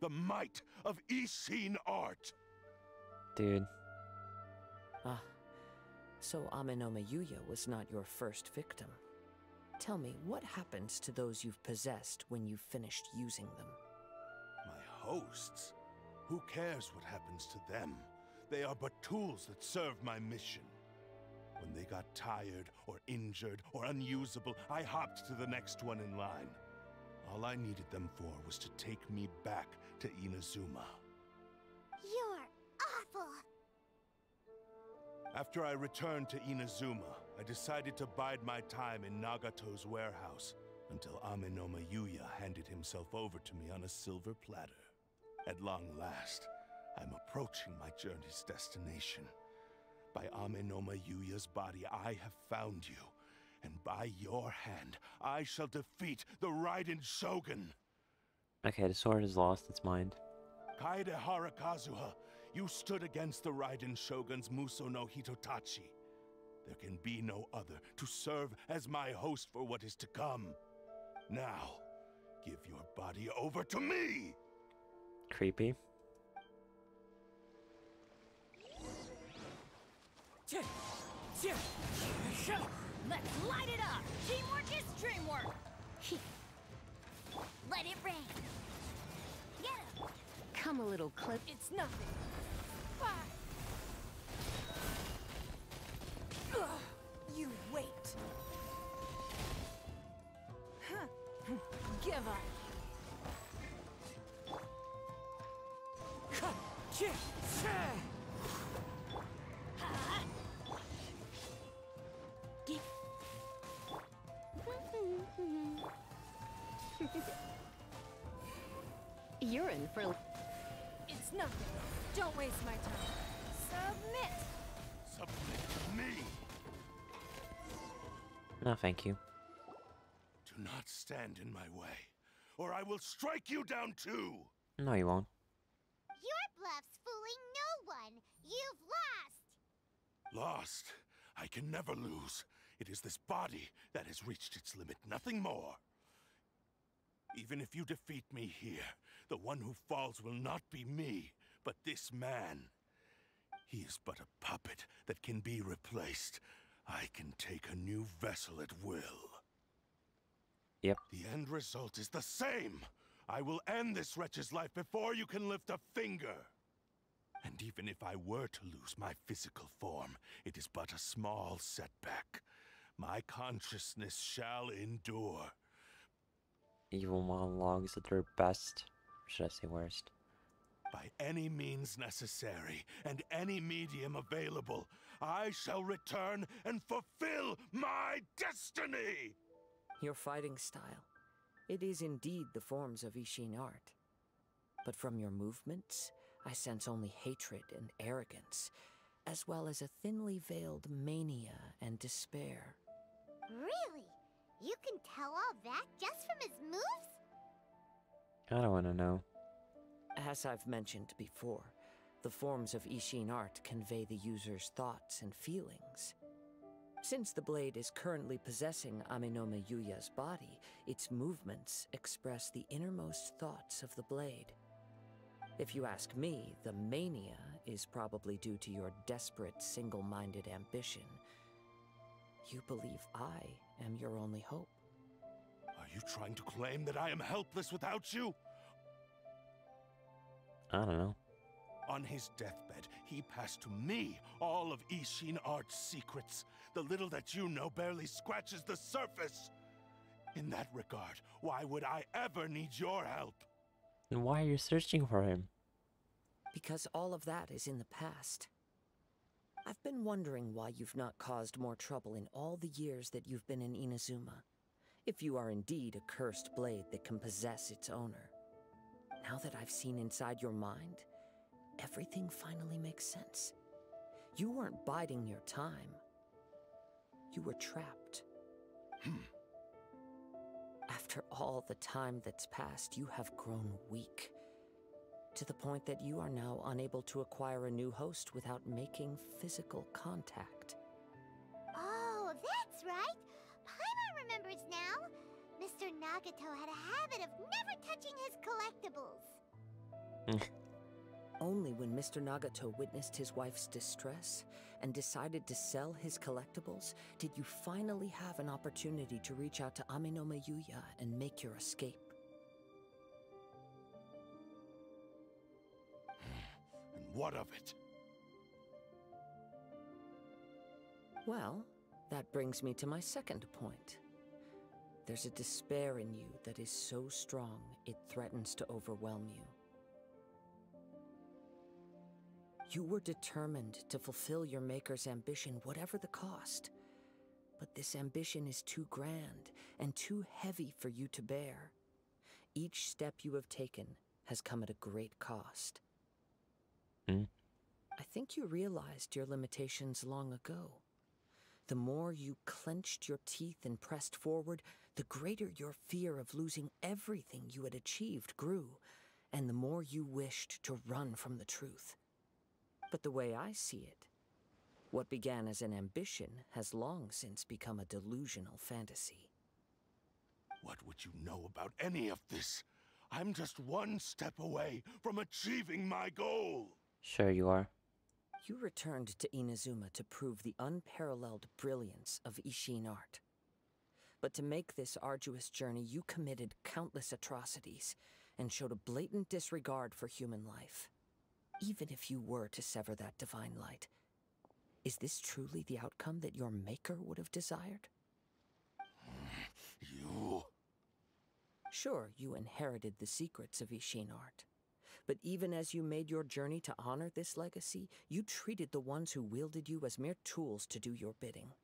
the might of Ishin art. Dude. Ah, so Amenoma Yuya was not your first victim. Tell me, what happens to those you've possessed when you've finished using them? My hosts? Who cares what happens to them? They are but tools that serve my mission. When they got tired, or injured, or unusable, I hopped to the next one in line. All I needed them for was to take me back to Inazuma. You're awful. After I returned to Inazuma, I decided to bide my time in Nagato's warehouse until Amenoma Yuya handed himself over to me on a silver platter. At long last, I'm approaching my journey's destination. By Amenoma Yuya's body, I have found you, and by your hand, I shall defeat the Raiden Shogun! Okay, the sword has lost its mind. Kaedehara Kazuha, you stood against the Raiden Shogun's Muso no Hitotachi. There can be no other to serve as my host for what is to come. Now, give your body over to me! Creepy. Let's light it up! Teamwork is dreamwork! Let it rain! Get him! Come a little close. It's nothing! Fire! You wait! Give up! You're in for... It's nothing. Don't waste my time. Submit! Submit to me! No, thank you. Do not stand in my way, or I will strike you down too! No, you won't. Your bluff's fooling no one. You've lost. Lost? I can never lose. It is this body that has reached its limit, nothing more. Even if you defeat me here, the one who falls will not be me, but this man. He is but a puppet that can be replaced. I can take a new vessel at will. Yep. The end result is the same. I will end this wretch's life before you can lift a finger. And even if I were to lose my physical form, it is but a small setback. My consciousness shall endure. Evil monologues at their best. Or should I say worst? By any means necessary, and any medium available, I shall return and fulfill my destiny! Your fighting style. It is indeed the forms of Ishin art. But from your movements, I sense only hatred and arrogance, as well as a thinly veiled mania and despair. Really? You can tell all that just from his moves? I don't want to know. As I've mentioned before, the forms of Ishin art convey the user's thoughts and feelings. Since the blade is currently possessing Aminome Yuya's body, its movements express the innermost thoughts of the blade. If you ask me, the mania is probably due to your desperate, single-minded ambition. You believe I am your only hope. Are you trying to claim that I am helpless without you? I don't know. On his deathbed, he passed to me all of Ishin Art's secrets. The little that you know barely scratches the surface. In that regard, why would I ever need your help? Then why are you searching for him? Because all of that is in the past. I've been wondering why you've not caused more trouble in all the years that you've been in Inazuma. If you are indeed a cursed blade that can possess its owner. Now that I've seen inside your mind, everything finally makes sense. You weren't biding your time. You were trapped. After all the time that's passed, you have grown weak. To the point that you are now unable to acquire a new host without making physical contact. Oh, that's right. Paimon remembers now. Mr. Nagato had a habit of never touching his collectibles. Only when Mr. Nagato witnessed his wife's distress and decided to sell his collectibles did you finally have an opportunity to reach out to Aminome Yuya and make your escape. And what of it? Well, that brings me to my second point. There's a despair in you that is so strong it threatens to overwhelm you. You were determined to fulfill your maker's ambition, whatever the cost. But this ambition is too grand and too heavy for you to bear. Each step you have taken has come at a great cost. I think you realized your limitations long ago. The more you clenched your teeth and pressed forward, the greater your fear of losing everything you had achieved grew, and the more you wished to run from the truth. But the way I see it, what began as an ambition has long since become a delusional fantasy. What would you know about any of this? I'm just one step away from achieving my goal. Sure you are. You returned to Inazuma to prove the unparalleled brilliance of Ishin art. But to make this arduous journey, you committed countless atrocities and showed a blatant disregard for human life. Even if you were to sever that divine light, is this truly the outcome that your maker would have desired? You... Sure, you inherited the secrets of Ishin art. But even as you made your journey to honor this legacy, you treated the ones who wielded you as mere tools to do your bidding.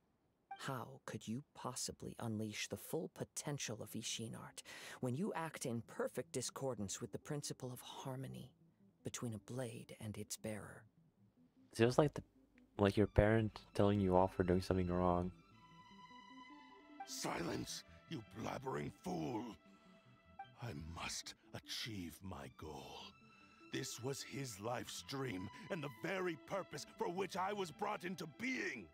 How could you possibly unleash the full potential of Ishin art when you act in perfect discordance with the principle of harmony between a blade and its bearer? It feels like your parent telling you off for doing something wrong. Silence, you blabbering fool! I must achieve my goal. This was his life's dream, and the very purpose for which I was brought into being.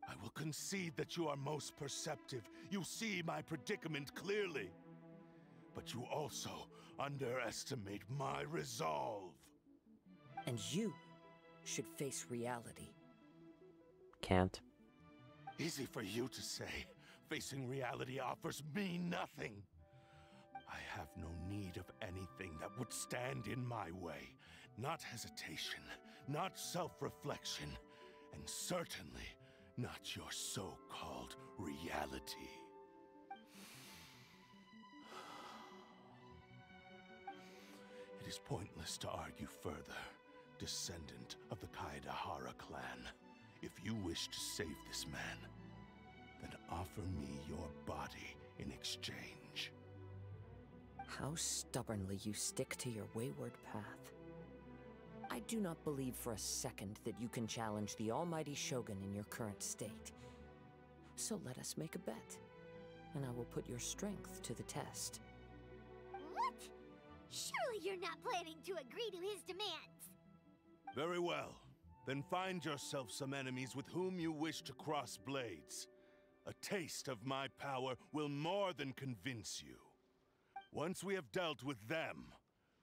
I will concede that you are most perceptive. You see my predicament clearly. But you also underestimate my resolve. And you should face reality. Can't. Easy for you to say. Facing reality offers me nothing. I have no need of anything that would stand in my way. Not hesitation, not self-reflection, and certainly not your so-called reality. It is pointless to argue further, descendant of the Kaedahara clan. If you wish to save this man, then offer me your body in exchange. How stubbornly you stick to your wayward path. I do not believe for a second that you can challenge the almighty Shogun in your current state. So let us make a bet, and I will put your strength to the test. What? Surely you're not planning to agree to his demands. Very well. Then find yourself some enemies with whom you wish to cross blades. A taste of my power will more than convince you. Once we have dealt with them,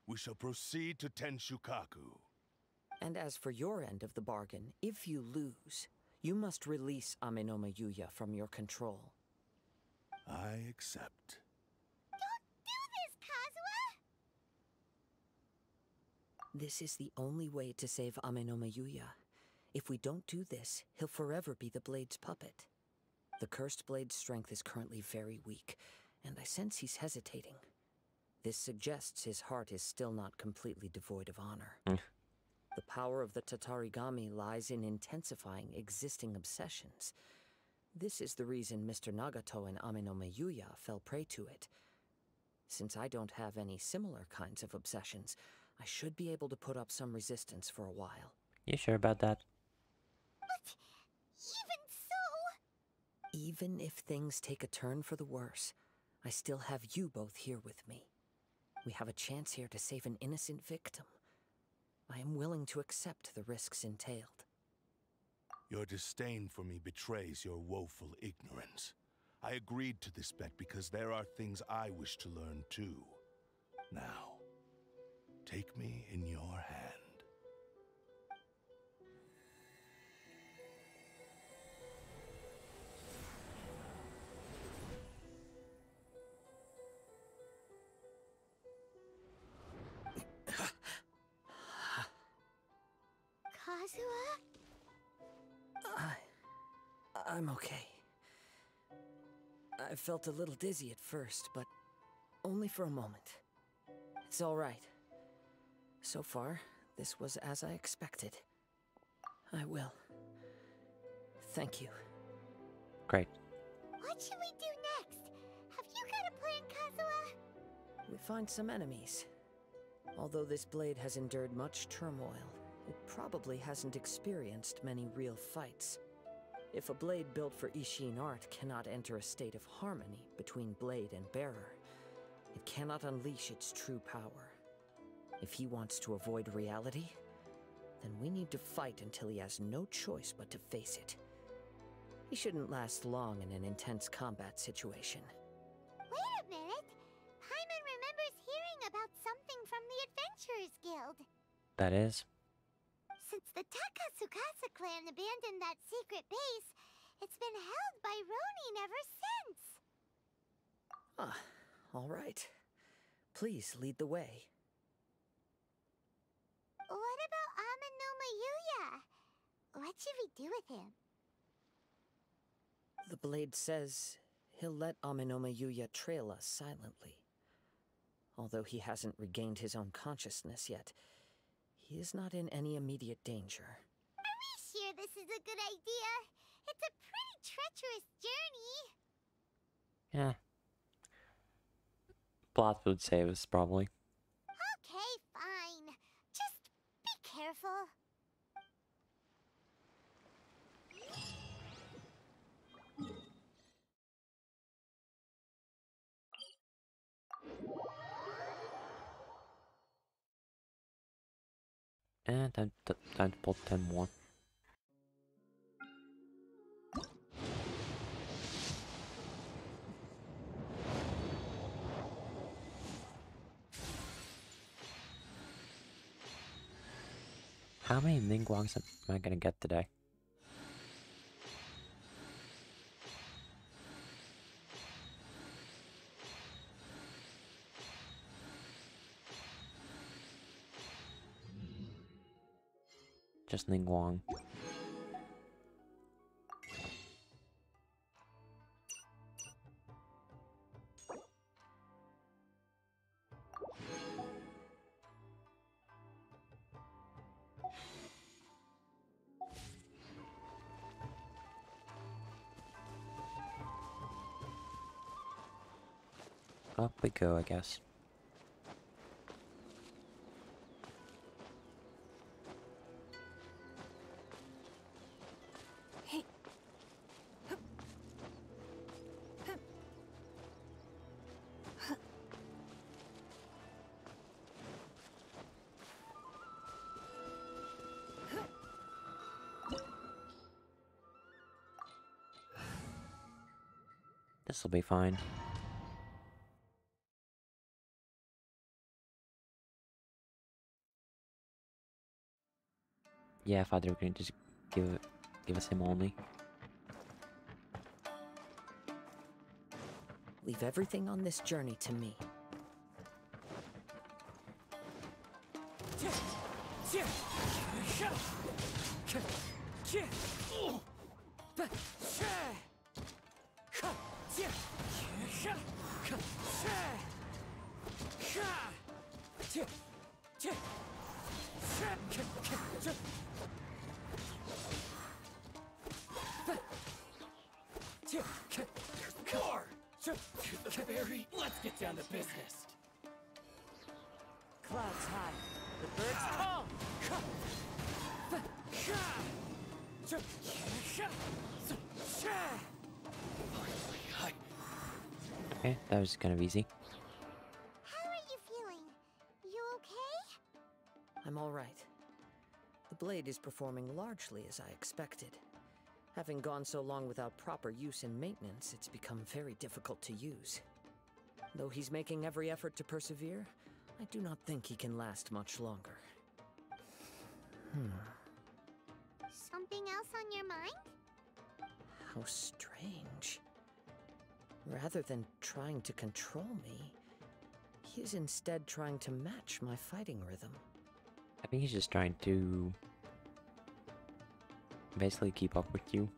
we shall proceed to Tenshukaku. And as for your end of the bargain, if you lose, you must release Amenoma Yuya from your control. I accept. Don't do this, Kazuha! This is the only way to save Amenoma Yuya. If we don't do this, he'll forever be the Blade's puppet. The Cursed Blade's strength is currently very weak, and I sense he's hesitating. This suggests his heart is still not completely devoid of honor. The power of the Tatarigami lies in intensifying existing obsessions. This is the reason Mr. Nagato and Amenoma Yuya fell prey to it. Since I don't have any similar kinds of obsessions, I should be able to put up some resistance for a while. You sure about that? But even so... Even if things take a turn for the worse, I still have you both here with me. We have a chance here to save an innocent victim. I am willing to accept the risks entailed. Your disdain for me betrays your woeful ignorance. I agreed to this bet because there are things I wish to learn too. Now, take me in your hand. Kazuha? I'm okay. I felt a little dizzy at first, but only for a moment. It's all right. So far, this was as I expected. I will. Thank you. Great. What should we do next? Have you got a plan, Kazuha? We find some enemies. Although this blade has endured much turmoil, it probably hasn't experienced many real fights. If a blade built for Ishin art cannot enter a state of harmony between blade and bearer, it cannot unleash its true power. If he wants to avoid reality, then we need to fight until he has no choice but to face it. He shouldn't last long in an intense combat situation. Wait a minute! Paimon remembers hearing about something from the Adventurers Guild. That is? Since the Takasukasa clan abandoned that secret base, it's been held by Ronin ever since. Ah, all right. Please lead the way. What about Amenoma Yuya? What should we do with him? The blade says he'll let Amenoma Yuya trail us silently. Although he hasn't regained his own consciousness yet, he is not in any immediate danger. Are we sure this is a good idea. It's a pretty treacherous journey. Yeah. Blood would save us, probably. Okay, fine. Just be careful. And time to pull 10 more. How many Ningguangs am I gonna get today? Just Ningguang. Up we go, I guess. This'll be fine. Yeah, if I do, can just give us him only. Leave everything on this journey to me. There's more! The berry, let's get down to business. Clouds high, the birds call. Okay, that was kind of easy. How are you feeling? You okay? I'm all right. The blade is performing largely as I expected. Having gone so long without proper use and maintenance, it's become very difficult to use. Though he's making every effort to persevere, I do not think he can last much longer. Something else on your mind? How strange. Rather than trying to control me, he is instead trying to match my fighting rhythm. I think he's just trying to basically keep up with you.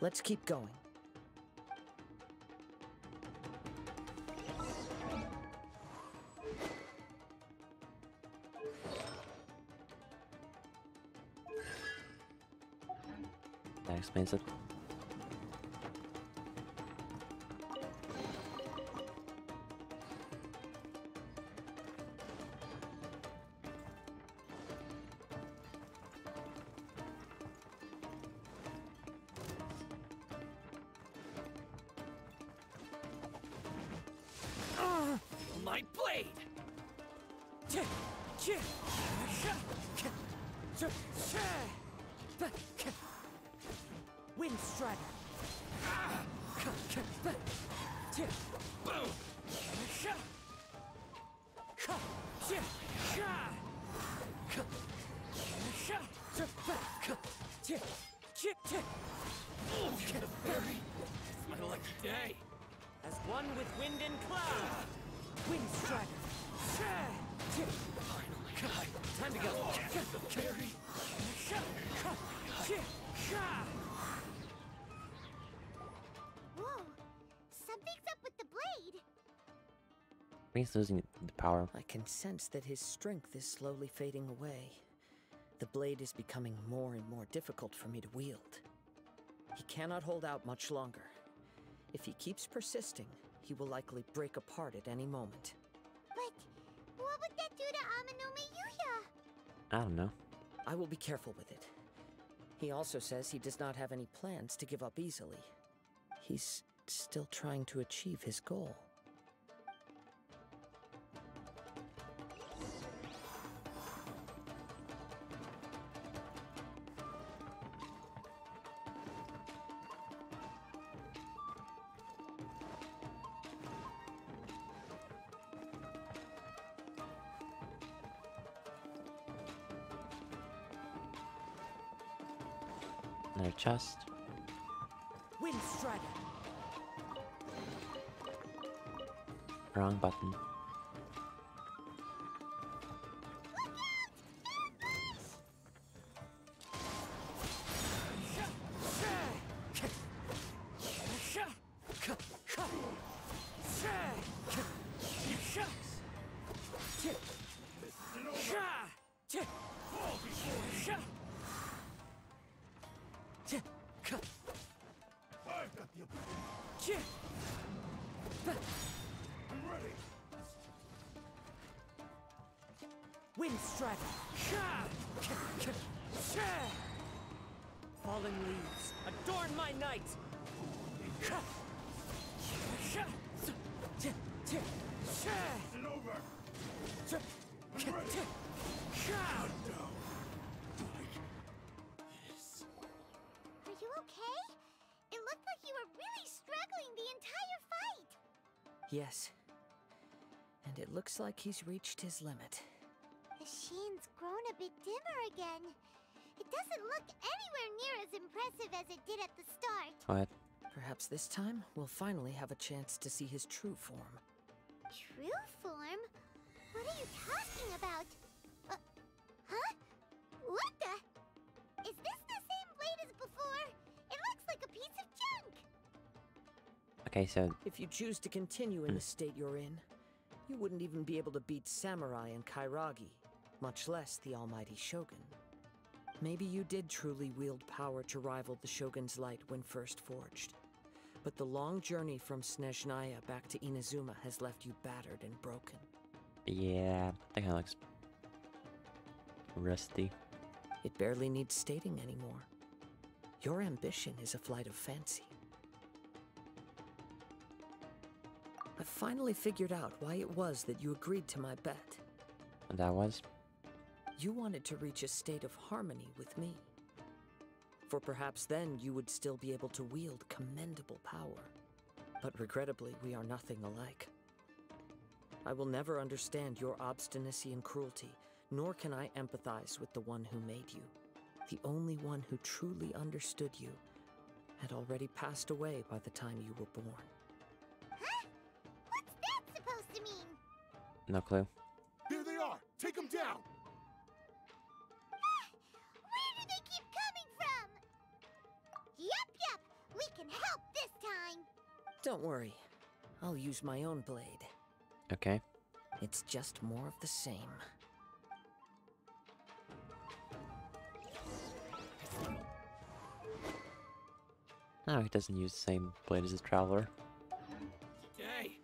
Let's keep going. That explains it. My blade! Wind Strider! Boom! The berry! It's my lucky day! As one with wind and cloud! Wind Strider! Finally! Time to go! The berry! Whoa, something's up with the blade. He's losing the power. I can sense that his strength is slowly fading away. The blade is becoming more and more difficult for me to wield. He cannot hold out much longer. If he keeps persisting, he will likely break apart at any moment. But what would that do to Amanome Yuya? I don't know. I will be careful with it. He also says he does not have any plans to give up easily. He's still trying to achieve his goal. Another chest. Wind Strider! Wrong button. Wind Strider! Fallen leaves, adorn my night! Are you okay? It looked like you were really struggling the entire fight. Yes. And it looks like he's reached his limit. The sheen's grown a bit dimmer again. It doesn't look anywhere near as impressive as it did at the start. What? Perhaps this time, we'll finally have a chance to see his true form. True form? What are you talking about? Huh? What the? Is this the same blade as before? It looks like a piece of junk. Okay, so If you choose to continue in the state you're in, you wouldn't even be able to beat Samurai and Kairagi, much less the almighty Shogun. Maybe you did truly wield power to rival the Shogun's light when first forged. But the long journey from Snezhnaya back to Inazuma has left you battered and broken. yeah, that kind of looks rusty. It barely needs stating anymore. Your ambition is a flight of fancy. I finally figured out why it was that you agreed to my bet. And that was? You wanted to reach a state of harmony with me. For perhaps then you would still be able to wield commendable power. But regrettably, we are nothing alike. I will never understand your obstinacy and cruelty, nor can I empathize with the one who made you. The only one who truly understood you had already passed away by the time you were born. Huh? What's that supposed to mean? No clue. There they are! Take them down! Where do they keep coming from? Yup, we can help this time. Don't worry, I'll use my own blade. Okay. It's just more of the same. No, he doesn't use the same blade as his traveler. Hey!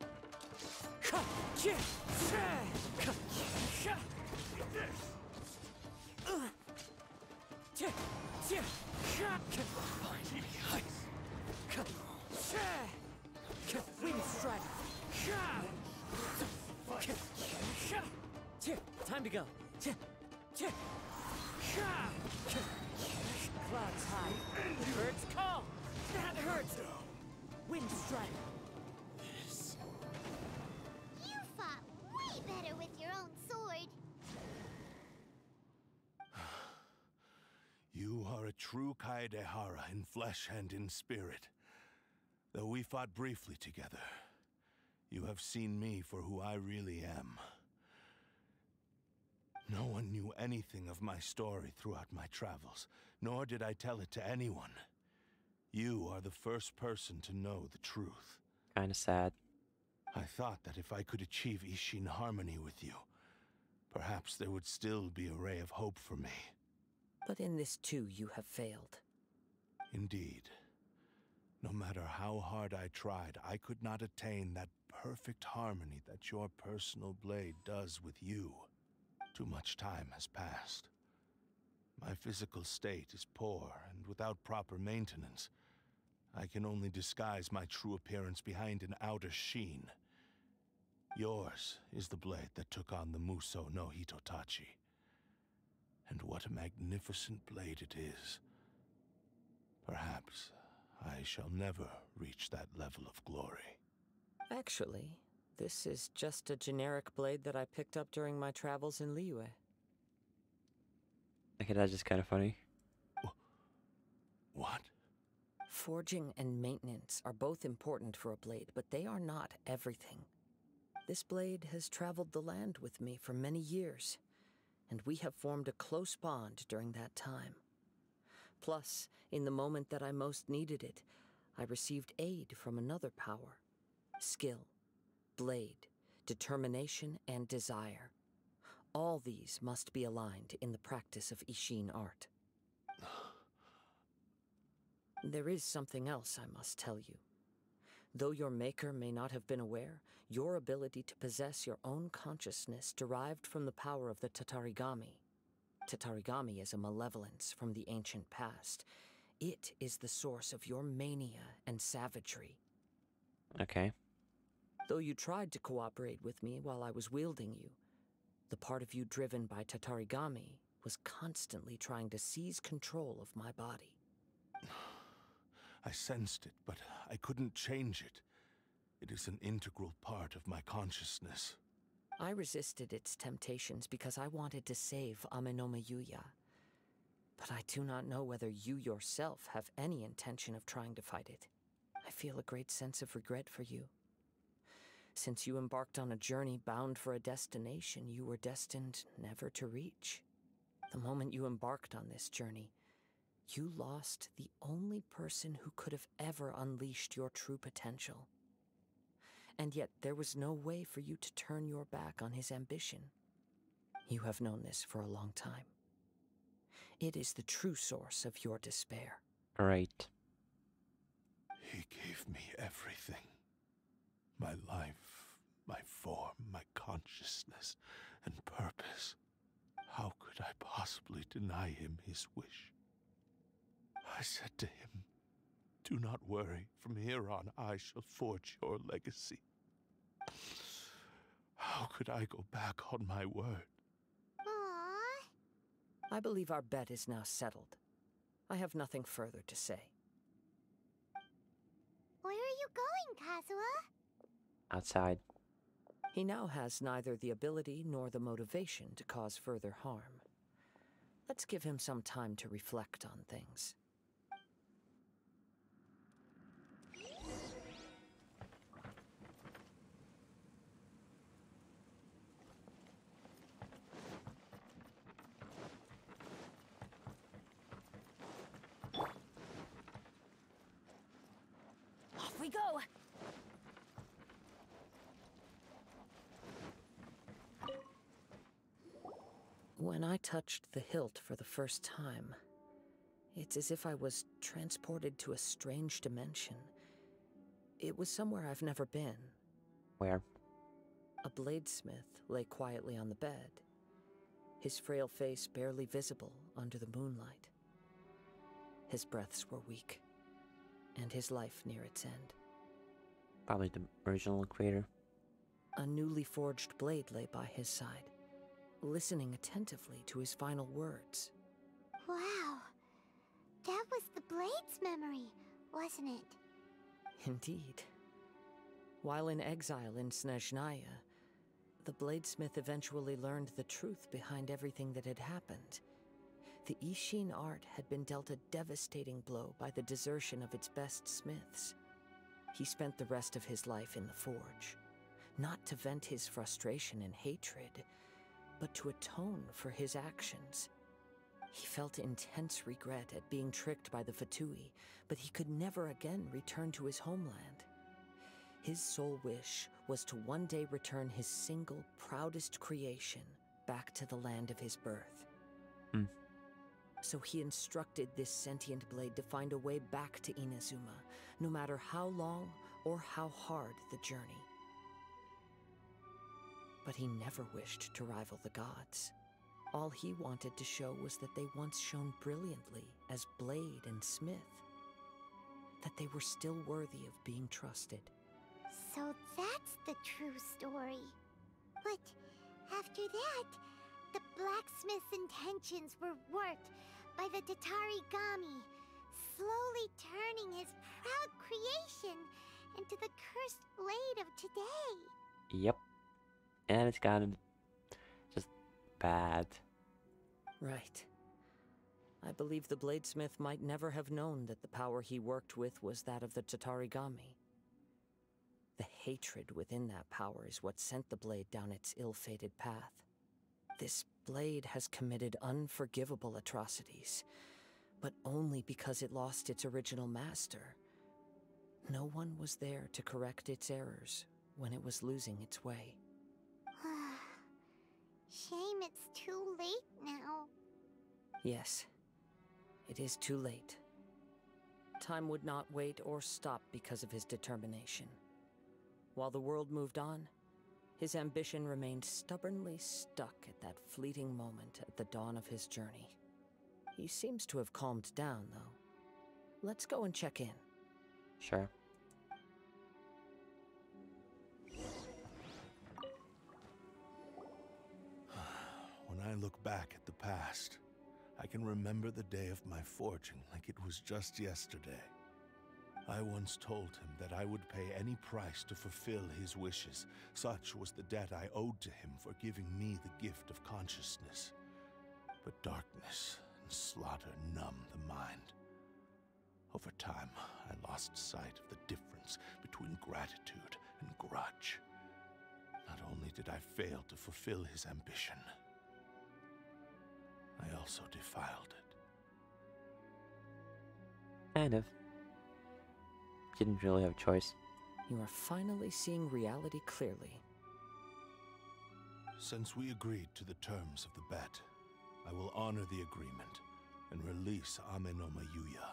Wind Strider! Time to go. Clouds high. Birds call. That hurts. Wind Strider. You fought way better with your own sword. You are a true Kaedehara in flesh and in spirit. Though we fought briefly together, you have seen me for who I really am. No one knew anything of my story throughout my travels, nor did I tell it to anyone. You are the first person to know the truth. Kinda sad. I thought that if I could achieve Ishin harmony with you, perhaps there would still be a ray of hope for me. But in this too, you have failed. Indeed. No matter how hard I tried, I could not attain that perfect harmony that your personal blade does with you. Too much time has passed. My physical state is poor, and without proper maintenance, I can only disguise my true appearance behind an outer sheen. Yours is the blade that took on the Muso no Hitotachi. And what a magnificent blade it is. Perhaps I shall never reach that level of glory. Actually, this is just a generic blade that I picked up during my travels in Liyue. Okay, that's just kind of funny. What? Forging and maintenance are both important for a blade, but they are not everything. This blade has traveled the land with me for many years, and we have formed a close bond during that time. Plus, in the moment that I most needed it, I received aid from another power. Skill, blade, determination, and desire. All these must be aligned in the practice of Ishin art. There is something else I must tell you. Though your maker may not have been aware, your ability to possess your own consciousness derived from the power of the Tatarigami. Tatarigami is a malevolence from the ancient past. It is the source of your mania and savagery. Okay. Though you tried to cooperate with me while I was wielding you, the part of you driven by Tatarigami was constantly trying to seize control of my body. I sensed it, but I couldn't change it. It is an integral part of my consciousness. I resisted its temptations because I wanted to save Amenome Yuya. But I do not know whether you yourself have any intention of trying to fight it. I feel a great sense of regret for you. Since you embarked on a journey bound for a destination you were destined never to reach. The moment you embarked on this journey, you lost the only person who could have ever unleashed your true potential. And yet there was no way for you to turn your back on his ambition. You have known this for a long time. It is the true source of your despair. Right. He gave me everything. My life, my form, my consciousness, and purpose. How could I possibly deny him his wish? I said to him, "Do not worry. From here on, I shall forge your legacy." How could I go back on my word? Aww. I believe our bet is now settled. I have nothing further to say. Where are you going, Kazuha? Outside. He now has neither the ability nor the motivation to cause further harm. Let's give him some time to reflect on things. Off we go! When I touched the hilt for the first time, it's as if I was transported to a strange dimension. It was somewhere I've never been. Where? A bladesmith lay quietly on the bed, his frail face barely visible under the moonlight. His breaths were weak, and his life near its end. Probably the original creator. A newly forged blade lay by his side, listening attentively to his final words. Wow. That was the Blade's memory, wasn't it? Indeed. While in exile in Snezhnaya, the bladesmith eventually learned the truth behind everything that had happened. The Ishin art had been dealt a devastating blow by the desertion of its best smiths. He spent the rest of his life in the forge, not to vent his frustration and hatred, but to atone for his actions. He felt intense regret at being tricked by the Fatui, but he could never again return to his homeland. His sole wish was to one day return his single, proudest creation back to the land of his birth. So he instructed this sentient blade to find a way back to Inazuma, no matter how long or how hard the journey. But he never wished to rival the gods. All he wanted to show was that they once shone brilliantly as blade and smith. That they were still worthy of being trusted. So that's the true story. But after that, the blacksmith's intentions were warped by the Tatarigami, slowly turning his proud creation into the cursed blade of today. Yep. And it's gotten just bad. Right. I believe the bladesmith might never have known that the power he worked with was that of the Tatarigami. The hatred within that power is what sent the blade down its ill-fated path. This blade has committed unforgivable atrocities, but only because it lost its original master. No one was there to correct its errors when it was losing its way. Shame it's too late now. Yes, it is too late. Time would not wait or stop because of his determination. While the world moved on, his ambition remained stubbornly stuck at that fleeting moment at the dawn of his journey. He seems to have calmed down, though. Let's go and check in. Sure. When I look back at the past, I can remember the day of my forging like it was just yesterday. I once told him that I would pay any price to fulfill his wishes. Such was the debt I owed to him for giving me the gift of consciousness. But darkness and slaughter numbed the mind. Over time, I lost sight of the difference between gratitude and grudge. Not only did I fail to fulfill his ambition, I also defiled it. Kind of. Didn't really have a choice. You are finally seeing reality clearly. Since we agreed to the terms of the bet, I will honor the agreement and release Amenoma Yuya.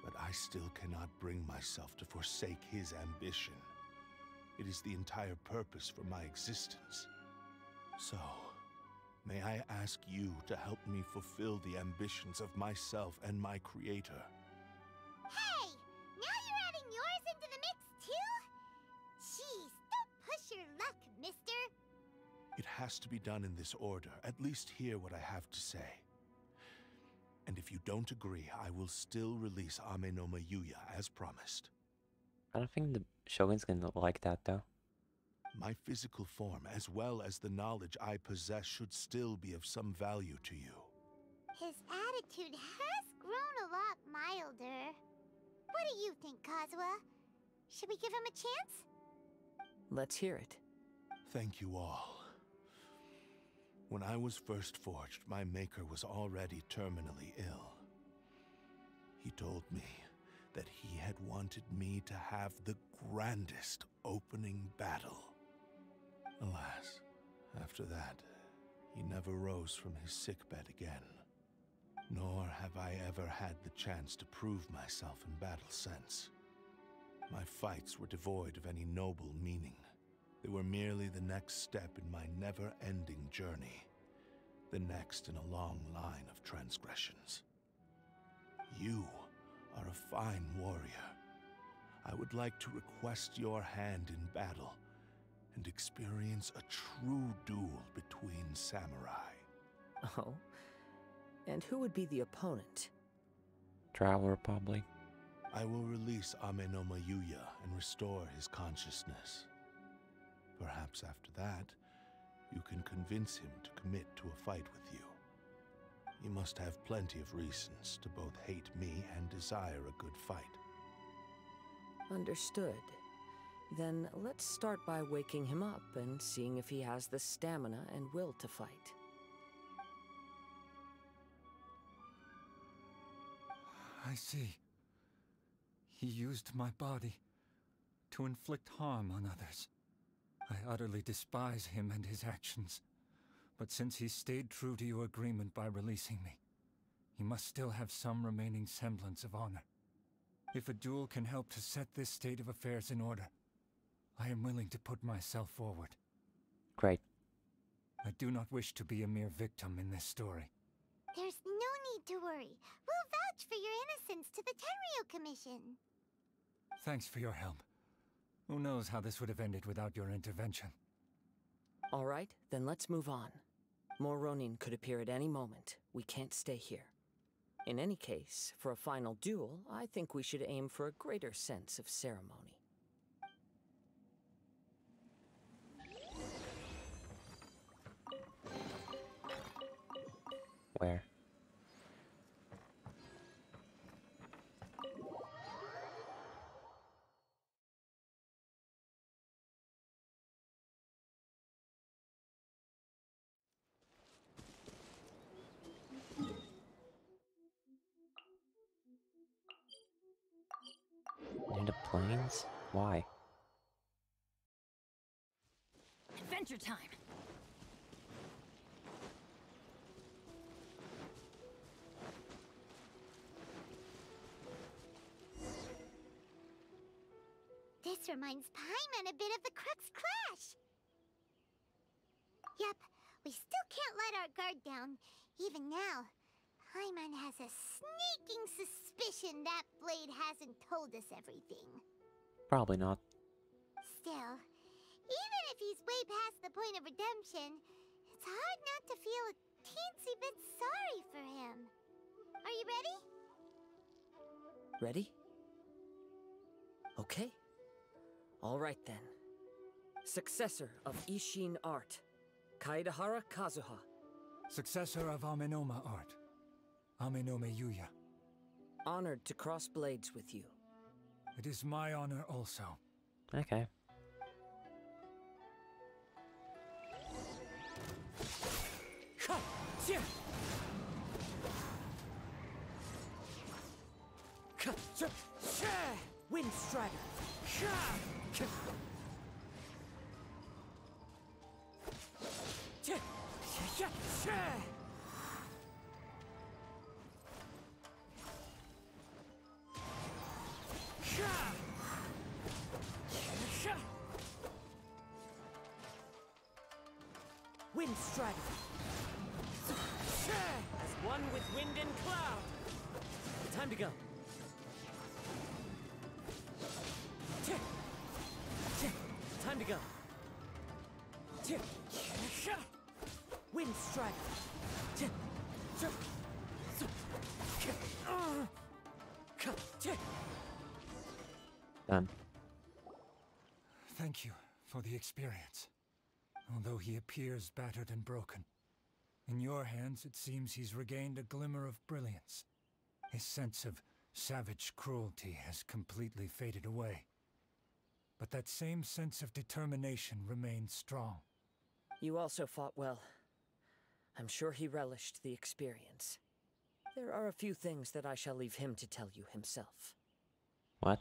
But I still cannot bring myself to forsake his ambition. It is the entire purpose for my existence. So, may I ask you to help me fulfill the ambitions of myself and my creator? Hey! Now you're adding yours into the mix, too? Jeez, don't push your luck, mister. It has to be done in this order. At least hear what I have to say. And if you don't agree, I will still release Amenoma Yuya as promised. I don't think the Shogun's gonna like that, though. My physical form, as well as the knowledge I possess, should still be of some value to you. His attitude has grown a lot milder. What do you think, Kazuha? Should we give him a chance? Let's hear it. Thank you all. When I was first forged, my maker was already terminally ill. He told me that he had wanted me to have the grandest opening battle. Alas, after that, he never rose from his sickbed again. Nor have I ever had the chance to prove myself in battle since. My fights were devoid of any noble meaning. They were merely the next step in my never-ending journey. The next in a long line of transgressions. You are a fine warrior. I would like to request your hand in battle and experience a true duel between samurai. Oh? And who would be the opponent? Traveler, probably. I will release Amenoma Yuya and restore his consciousness. Perhaps after that, you can convince him to commit to a fight with you. He must have plenty of reasons to both hate me and desire a good fight. Understood. Then let's start by waking him up and seeing if he has the stamina and will to fight. I see. He used my body to inflict harm on others. I utterly despise him and his actions. But since he stayed true to your agreement by releasing me, he must still have some remaining semblance of honor. If a duel can help to set this state of affairs in order, I am willing to put myself forward. Great. I do not wish to be a mere victim in this story. There's no need to worry. We'll vouch for your innocence to the Tenryu Commission. Thanks for your help. Who knows how this would have ended without your intervention. All right, then let's move on. More Ronin could appear at any moment. We can't stay here. In any case, for a final duel, I think we should aim for a greater sense of ceremony. Where? Near the plains? Why? Adventure time! This reminds Paimon a bit of the Crux Clash. Yep, we still can't let our guard down. Even now, Paimon has a sneaking suspicion that Blade hasn't told us everything. Probably not. Still, even if he's way past the point of redemption, it's hard not to feel a teensy bit sorry for him. Are you ready? Ready? Okay. All right then. Successor of Ishin art, Kaedehara Kazuha. Successor of Amenoma art, Amenome Yuya. Honored to cross blades with you. It is my honor also. Okay. Wind Strider. Wind Strider. As one with wind and cloud. Time to go. Time to go. Wind Strider. Done. Thank you for the experience. Although he appears battered and broken, in your hands it seems he's regained a glimmer of brilliance. His sense of savage cruelty has completely faded away. But that same sense of determination remains strong. You also fought well. I'm sure he relished the experience. There are a few things that I shall leave him to tell you himself. What?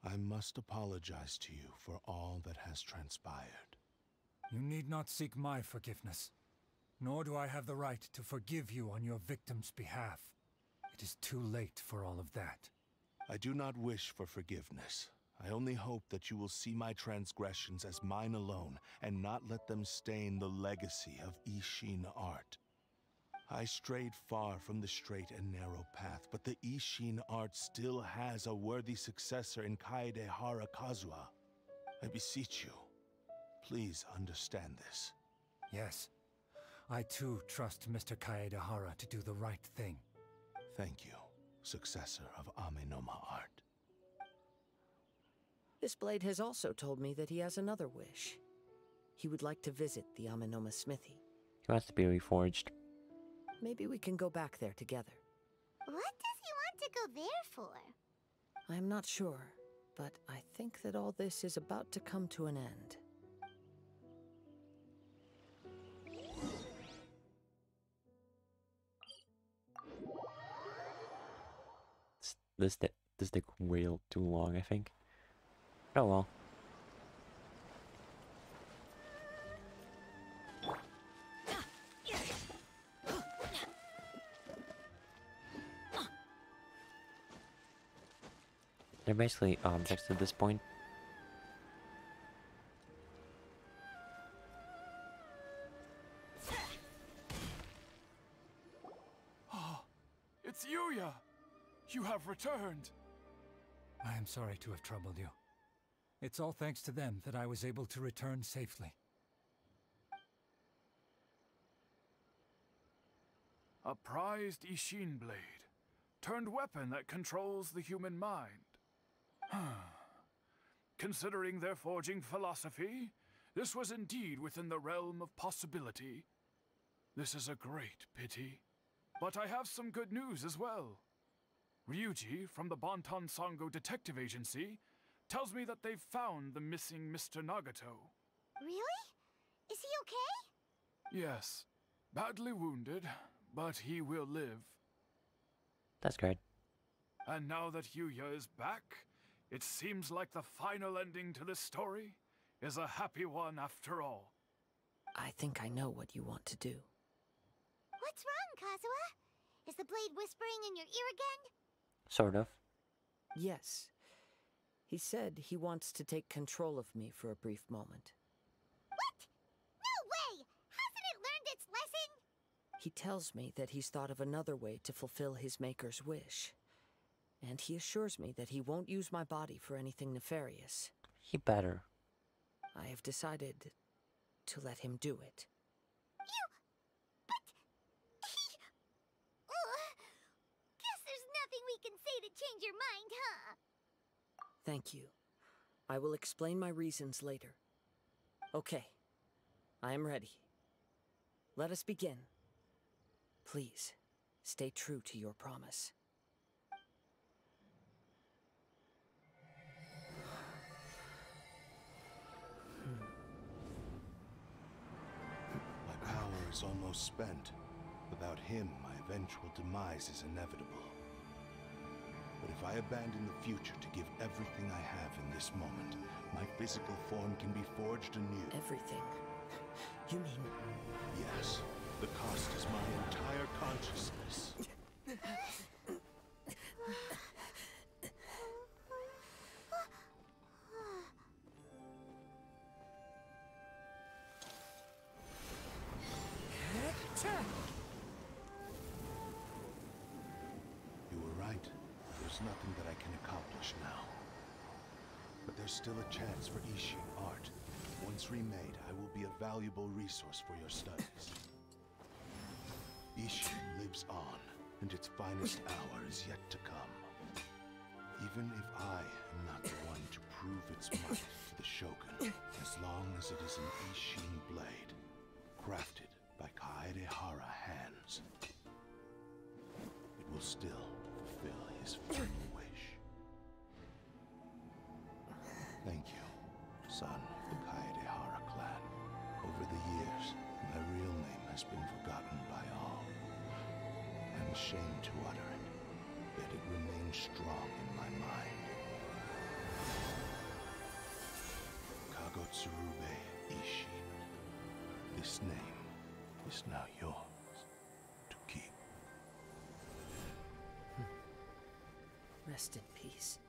I must apologize to you for all that has transpired. You need not seek my forgiveness. Nor do I have the right to forgive you on your victim's behalf. It is too late for all of that. I do not wish for forgiveness. I only hope that you will see my transgressions as mine alone, and not let them stain the legacy of Ishin art. I strayed far from the straight and narrow path, but the Ishin art still has a worthy successor in Kaedehara Kazuha. I beseech you, please understand this. Yes, I too trust Mr. Kaedehara to do the right thing. Thank you, successor of Amenoma art. This blade has also told me that he has another wish. He would like to visit the Amenoma smithy. He wants to be reforged. Maybe we can go back there together. What does he want to go there for? I'm not sure, but I think that all this is about to come to an end. This took way too long, I think. Oh well. They're basically objects at this point. It's Yuya! You have returned! I am sorry to have troubled you. It's all thanks to them that I was able to return safely. A prized Ishin blade, turned weapon that controls the human mind. Considering their forging philosophy, this was indeed within the realm of possibility. This is a great pity. But I have some good news as well. Ryuji, from the Bonton Sango Detective Agency, tells me that they've found the missing Mr. Nagato. Really? Is he okay? Yes. Badly wounded, but he will live. That's great. And now that Yuya is back, it seems like the final ending to this story is a happy one after all. I think I know what you want to do. What's wrong, Kazuha? Is the blade whispering in your ear again? Sort of. Yes. He said he wants to take control of me for a brief moment. What? No way! Hasn't it learned its lesson? He tells me that he's thought of another way to fulfill his maker's wish. And he assures me that he won't use my body for anything nefarious. He better. I have decided to let him do it. Guess there's nothing we can say to change your mind, huh? Thank you. I will explain my reasons later. Okay. I am ready. Let us begin. Please, stay true to your promise. My power is almost spent. Without him, my eventual demise is inevitable. But if I abandon the future to give everything I have in this moment, my physical form can be forged anew. Everything? You mean... Yes. The cost is my entire consciousness. You were right. There's nothing that I can accomplish now. But there's still a chance for Ishin art. Once remade, I will be a valuable resource for your studies. Ishin lives on, and its finest hour is yet to come. Even if I am not the one to prove its might to the Shogun, as long as it is an Ishin blade, crafted by Kaedehara hands, it will still fulfill his final wish. Thank you, son of the Kaedehara clan. Over the years, my real name has been forgotten by all. I'm ashamed to utter it, yet it remains strong in my mind. Kagotsurube Ishin. This name is now yours to keep. Rest in peace.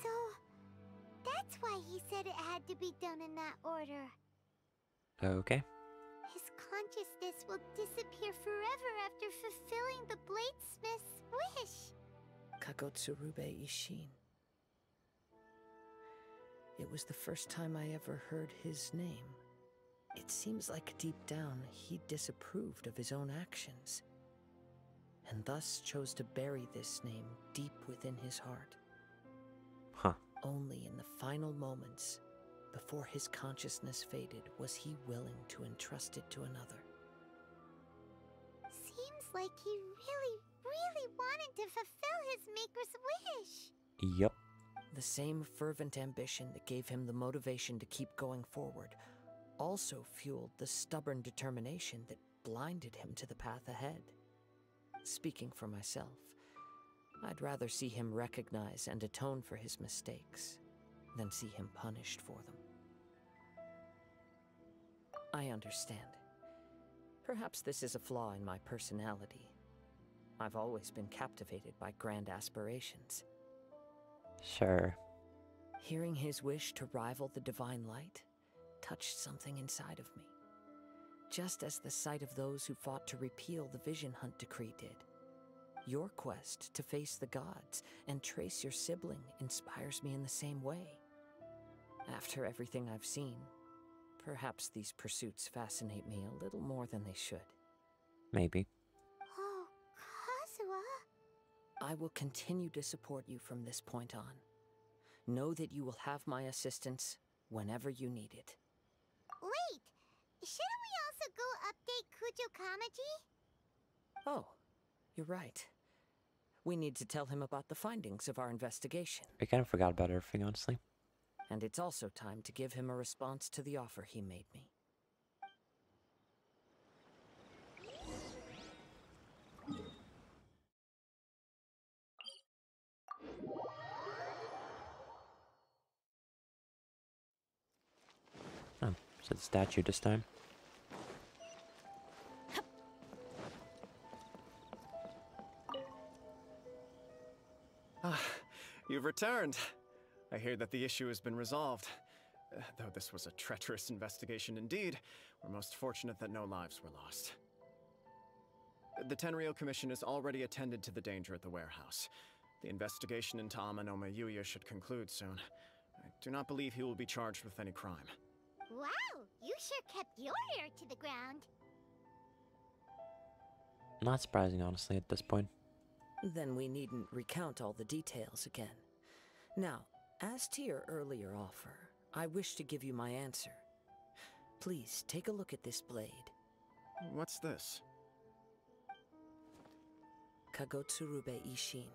So, that's why he said it had to be done in that order. Okay. His consciousness will disappear forever after fulfilling the bladesmith's wish. Kagotsurube Ishin. It was the first time I ever heard his name. It seems like deep down he disapproved of his own actions, and thus chose to bury this name deep within his heart. Huh. Only in the final moments, before his consciousness faded, was he willing to entrust it to another. Seems like he really wanted to fulfill his maker's wish. Yep. The same fervent ambition that gave him the motivation to keep going forward also fueled the stubborn determination that blinded him to the path ahead. Speaking for myself, I'd rather see him recognize and atone for his mistakes than see him punished for them. I understand. Perhaps this is a flaw in my personality. I've always been captivated by grand aspirations. Sure. Hearing his wish to rival the divine light touched something inside of me, just as the sight of those who fought to repeal the Vision Hunt decree did. Your quest to face the gods and trace your sibling inspires me in the same way. After everything I've seen, perhaps these pursuits fascinate me a little more than they should. Maybe. Oh, Kazuha. I will continue to support you from this point on. Know that you will have my assistance whenever you need it. Wait, shouldn't we also go update Kujo Kamaji? Oh, you're right. We need to tell him about the findings of our investigation. I kind of forgot about everything, honestly. And it's also time to give him a response to the offer he made me. Oh, is it the statue this time? Ah, you've returned. I hear that the issue has been resolved. Though this was a treacherous investigation indeed, we're most fortunate that no lives were lost. The Tenryou Commission has already attended to the danger at the warehouse. The investigation into Amanoma Yuya should conclude soon. I do not believe he will be charged with any crime. Wow, you sure kept your ear to the ground. Not surprising, honestly, at this point. Then we needn't recount all the details again. Now, as to your earlier offer, I wish to give you my answer. Please, take a look at this blade. What's this? Kagotsurube Ishin,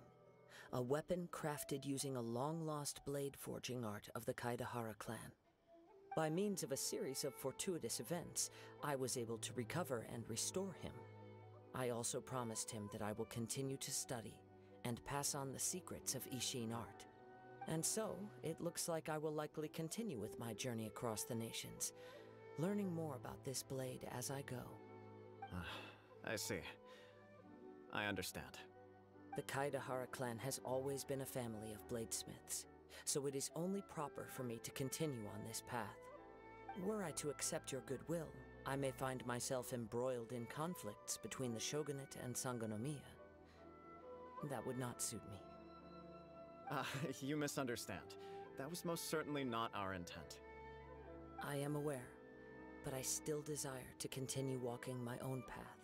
a weapon crafted using a long-lost blade forging art of the Kaidahara clan. By means of a series of fortuitous events, I was able to recover and restore him. I also promised him that I will continue to study and pass on the secrets of Ishin art. And so, it looks like I will likely continue with my journey across the nations, learning more about this blade as I go. I see. I understand. The Kaidahara clan has always been a family of bladesmiths, so it is only proper for me to continue on this path. Were I to accept your goodwill, I may find myself embroiled in conflicts between the shogunate and Sangonomiya. That would not suit me. You misunderstand. That was most certainly not our intent. I am aware, but I still desire to continue walking my own path.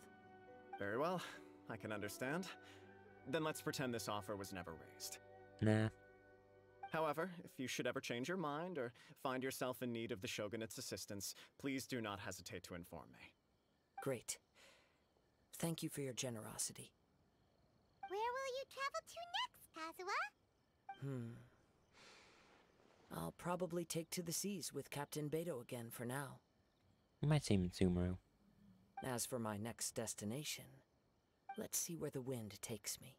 Very well, I can understand. Then let's pretend this offer was never raised. Nah. However, if you should ever change your mind or find yourself in need of the Shogunate's assistance, please do not hesitate to inform me. Great. Thank you for your generosity. Where will you travel to next, Kazuha? I'll probably take to the seas with Captain Beto again for now. You might see him in Sumeru. As for my next destination, let's see where the wind takes me.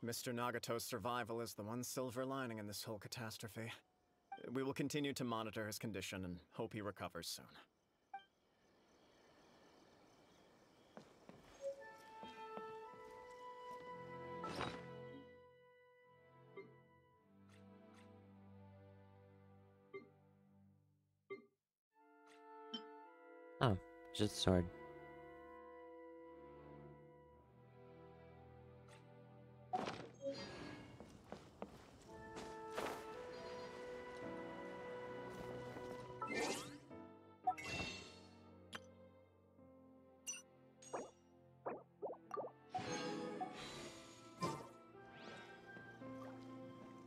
Mr. Nagato's survival is the one silver lining in this whole catastrophe. We will continue to monitor his condition and hope he recovers soon. Oh, just a sword.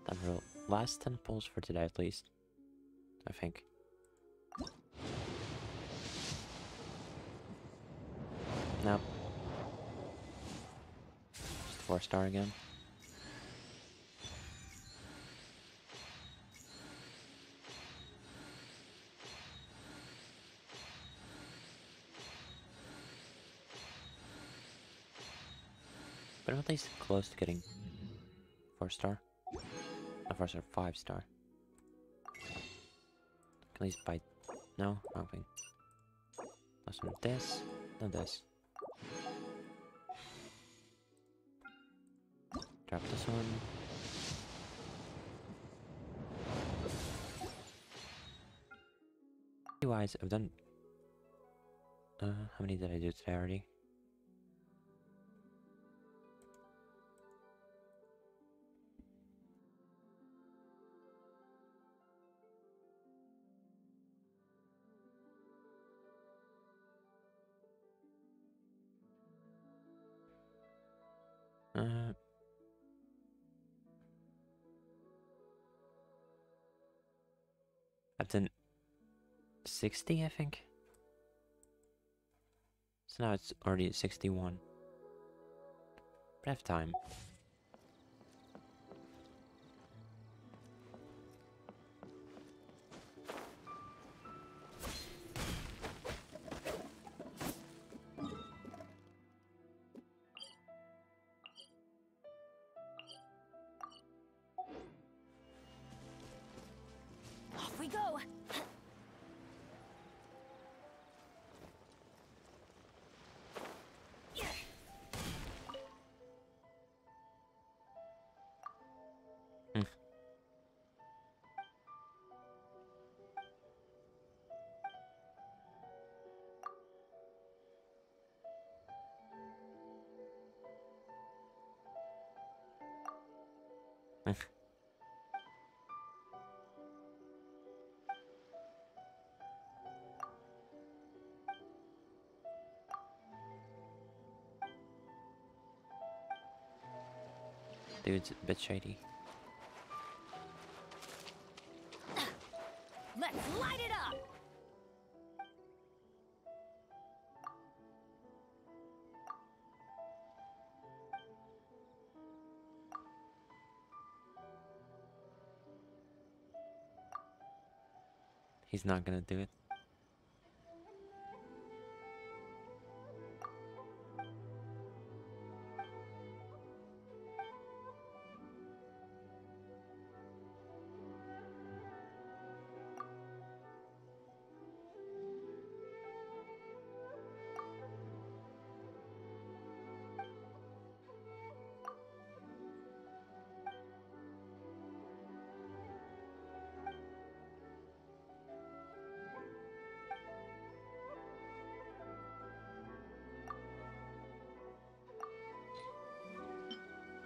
Time for last 10 pulls for today at least. I think. Nope. Just 4-star again. But I'm at least close to getting 4-star. A 4-star, 5-star. At least buy. No, wrong thing. Let's do this, then this. Drop this one. Wise, I've done. How many did I do today already? I've done 60, I think. So now it's already at 61. But I have time. Off we go. Dude's a bit shady. Let's light it up. He's not gonna do it.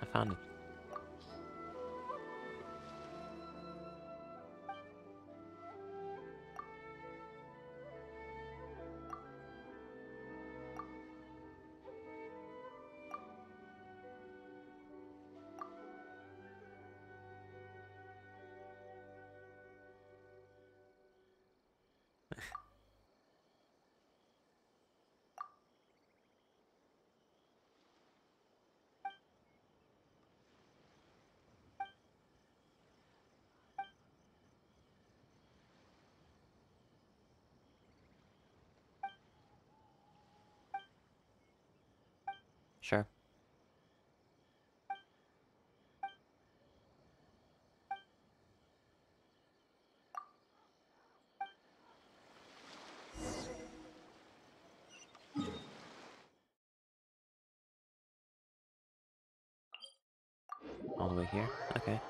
I found it. Sure. All the way here? Okay.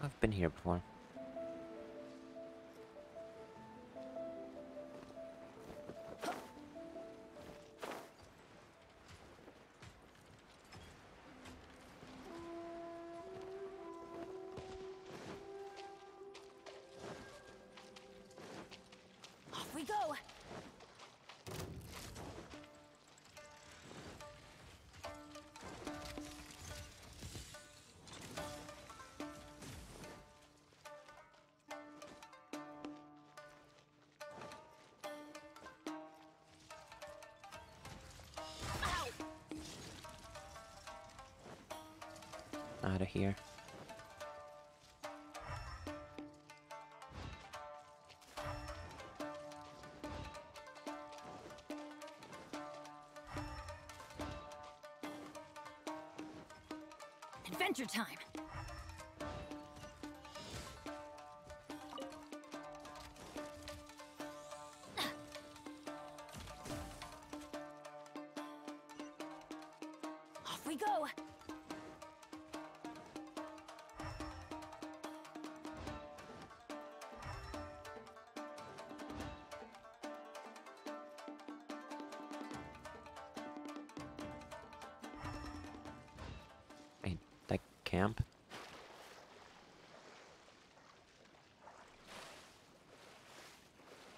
I've been here before. we go! Out of here. Adventure time! Off we go! Wait, that camp?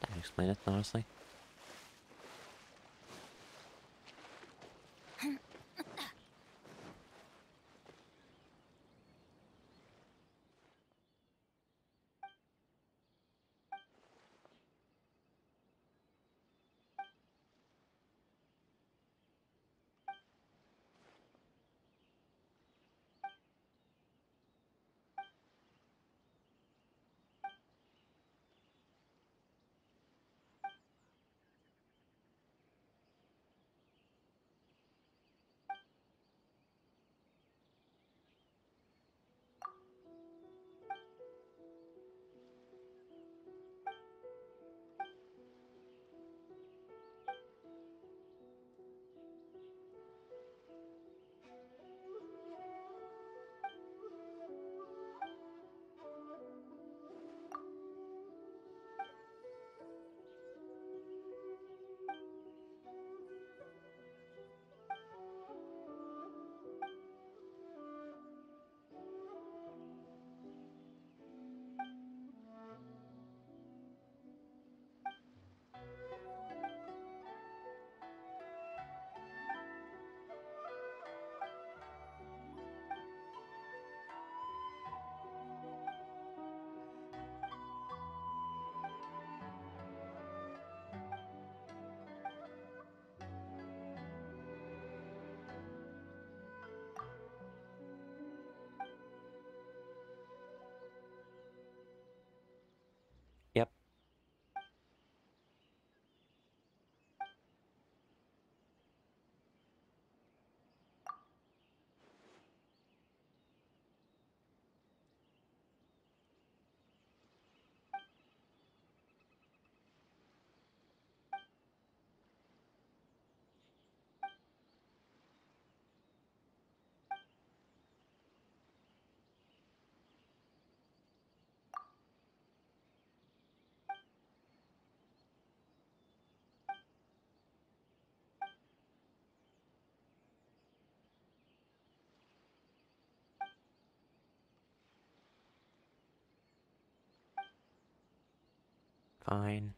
That explain it, honestly. Yep. Fine.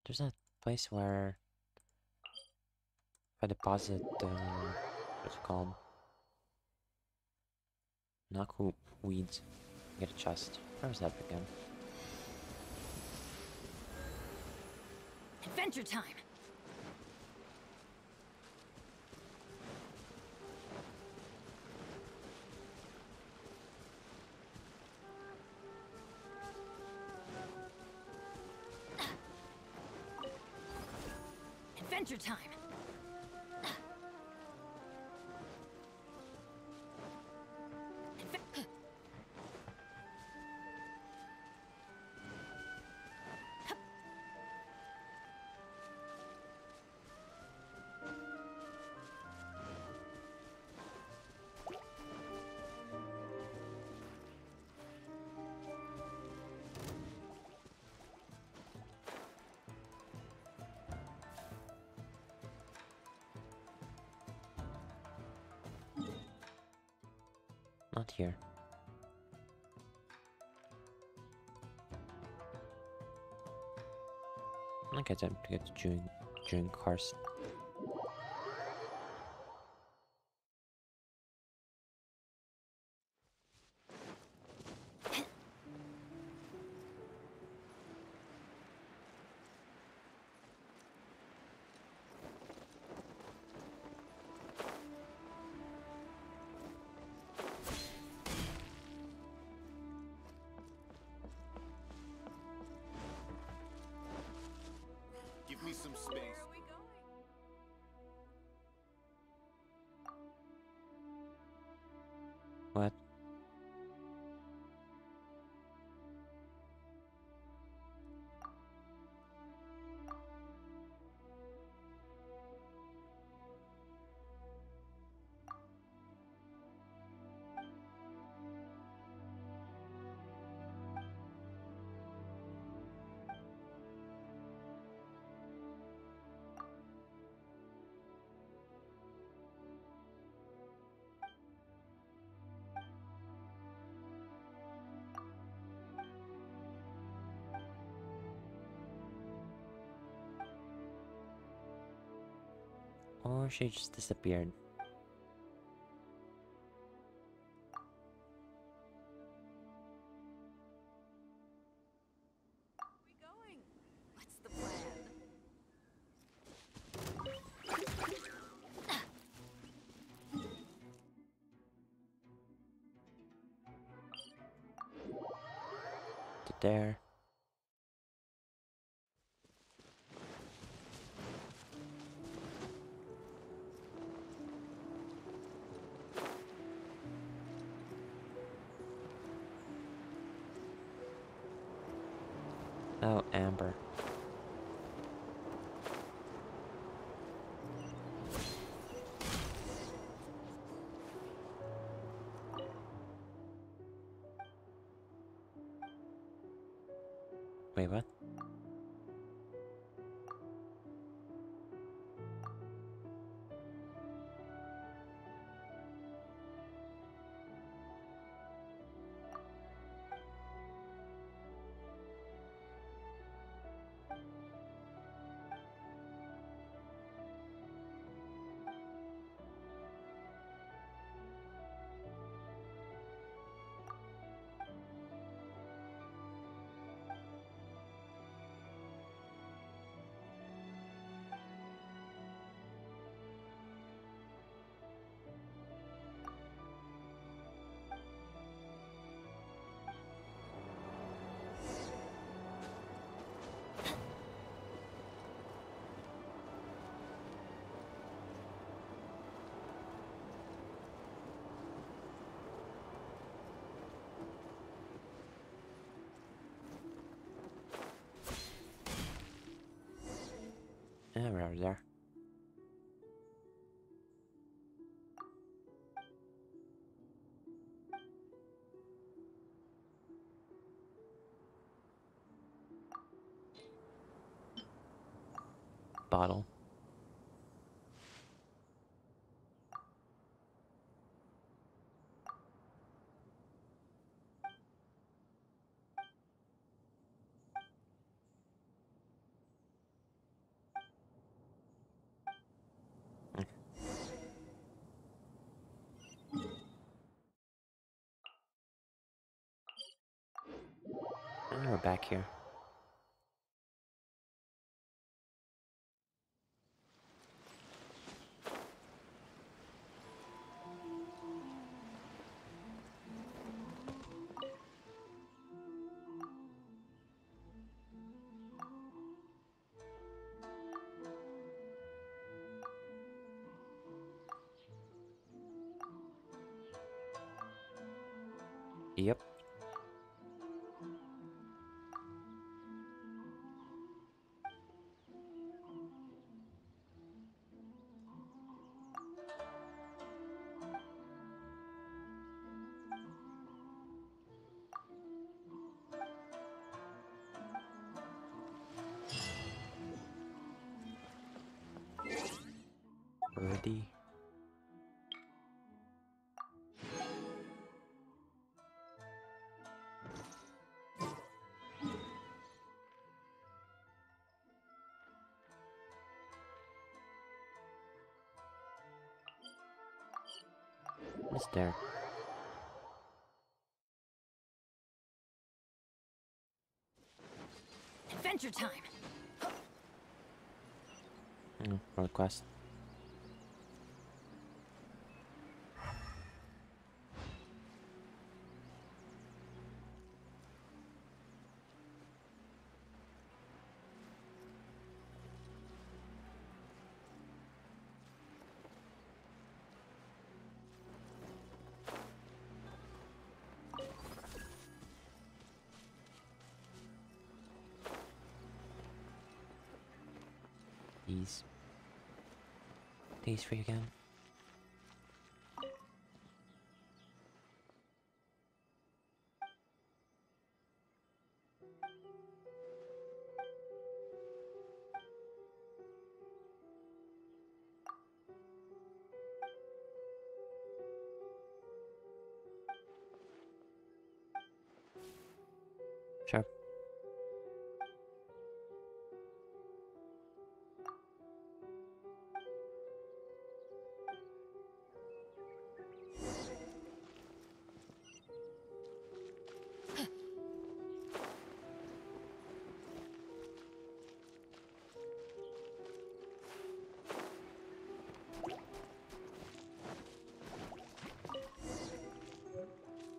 There's a place where if I deposit what's it called? Naku weeds, get a chest. Where was that again? Adventure time! Adventure time! Not here. I think I have to get during cars. Give me some space. What? Or she just disappeared. What's the plan? To there. Oh, Amber. Wait, what? Yeah, we're over there. Bottle. we're back here. Yep. Ready. What's there? Adventure time. Road quest. These free again. Sure.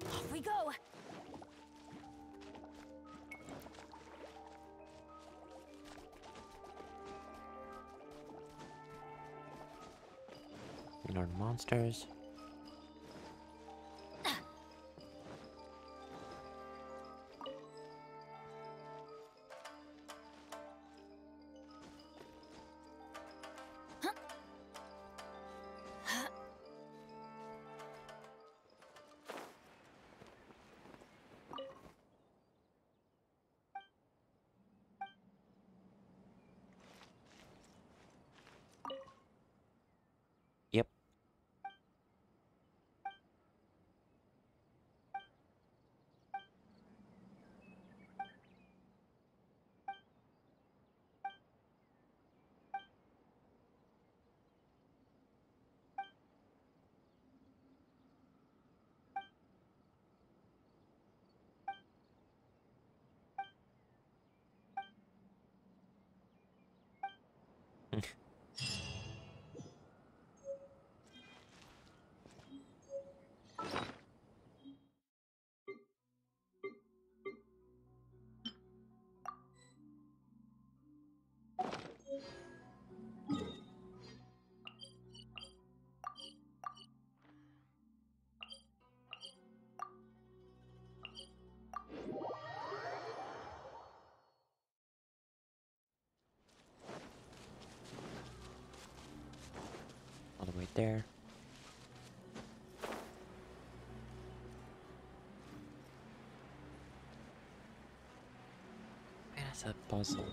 Off we go. Ignore monsters. Yep. All the way there. Man, that's a puzzle.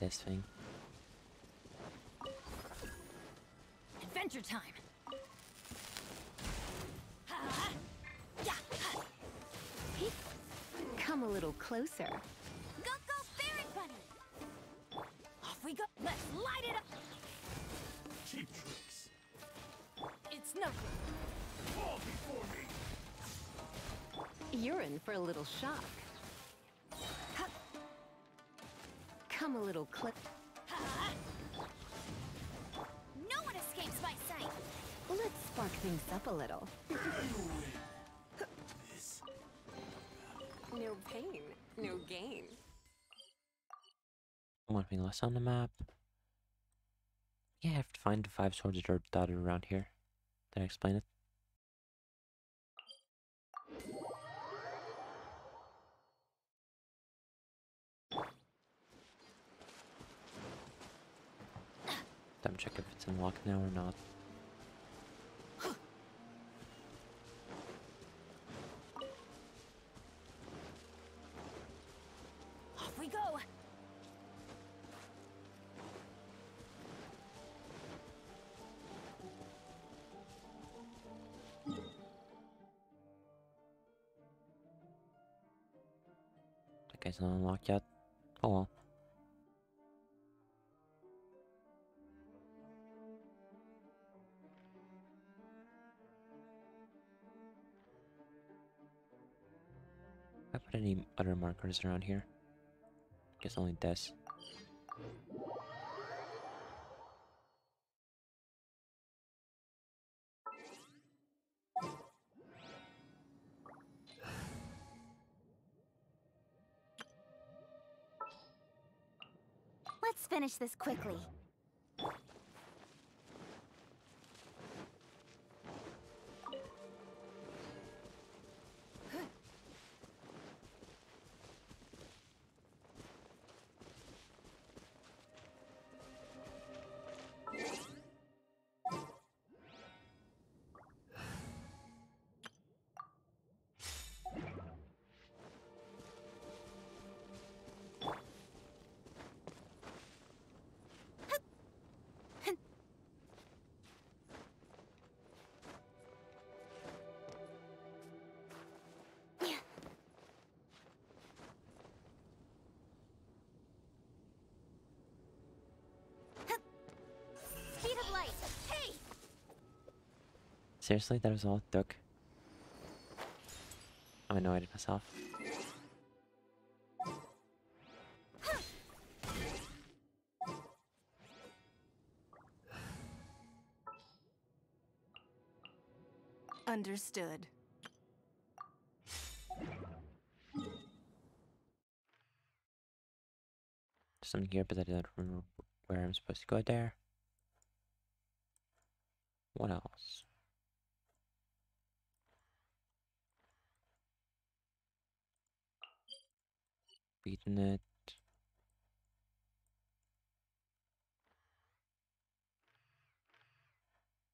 this thing. Adventure time. Come a little closer. Go, go, Fairy Bunny! Off we go. Let's light it up. Cheap tricks. It's nothing. Fall before me. You're in for a little shock. Come a little clip. No one escapes my sight! Let's spark things up a little. No pain, no gain. One thing less on the map. Yeah, I have to find the 5 swords that are dotted around here. Did I explain it? Time to check if it's unlocked now or not. Off we go. That guy's not unlocked yet. Oh well. I put any other markers around here? Guess only this. Let's finish this quickly. Speed of light! Hey! Seriously, that was all it took? Oh, I know I did myself. Understood. Something here, but I don't remember where I'm supposed to go there. What else? Beating it.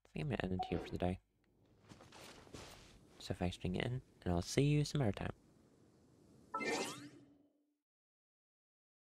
I think I'm gonna end it here for the day. So thanks for being in, and I'll see you some other time.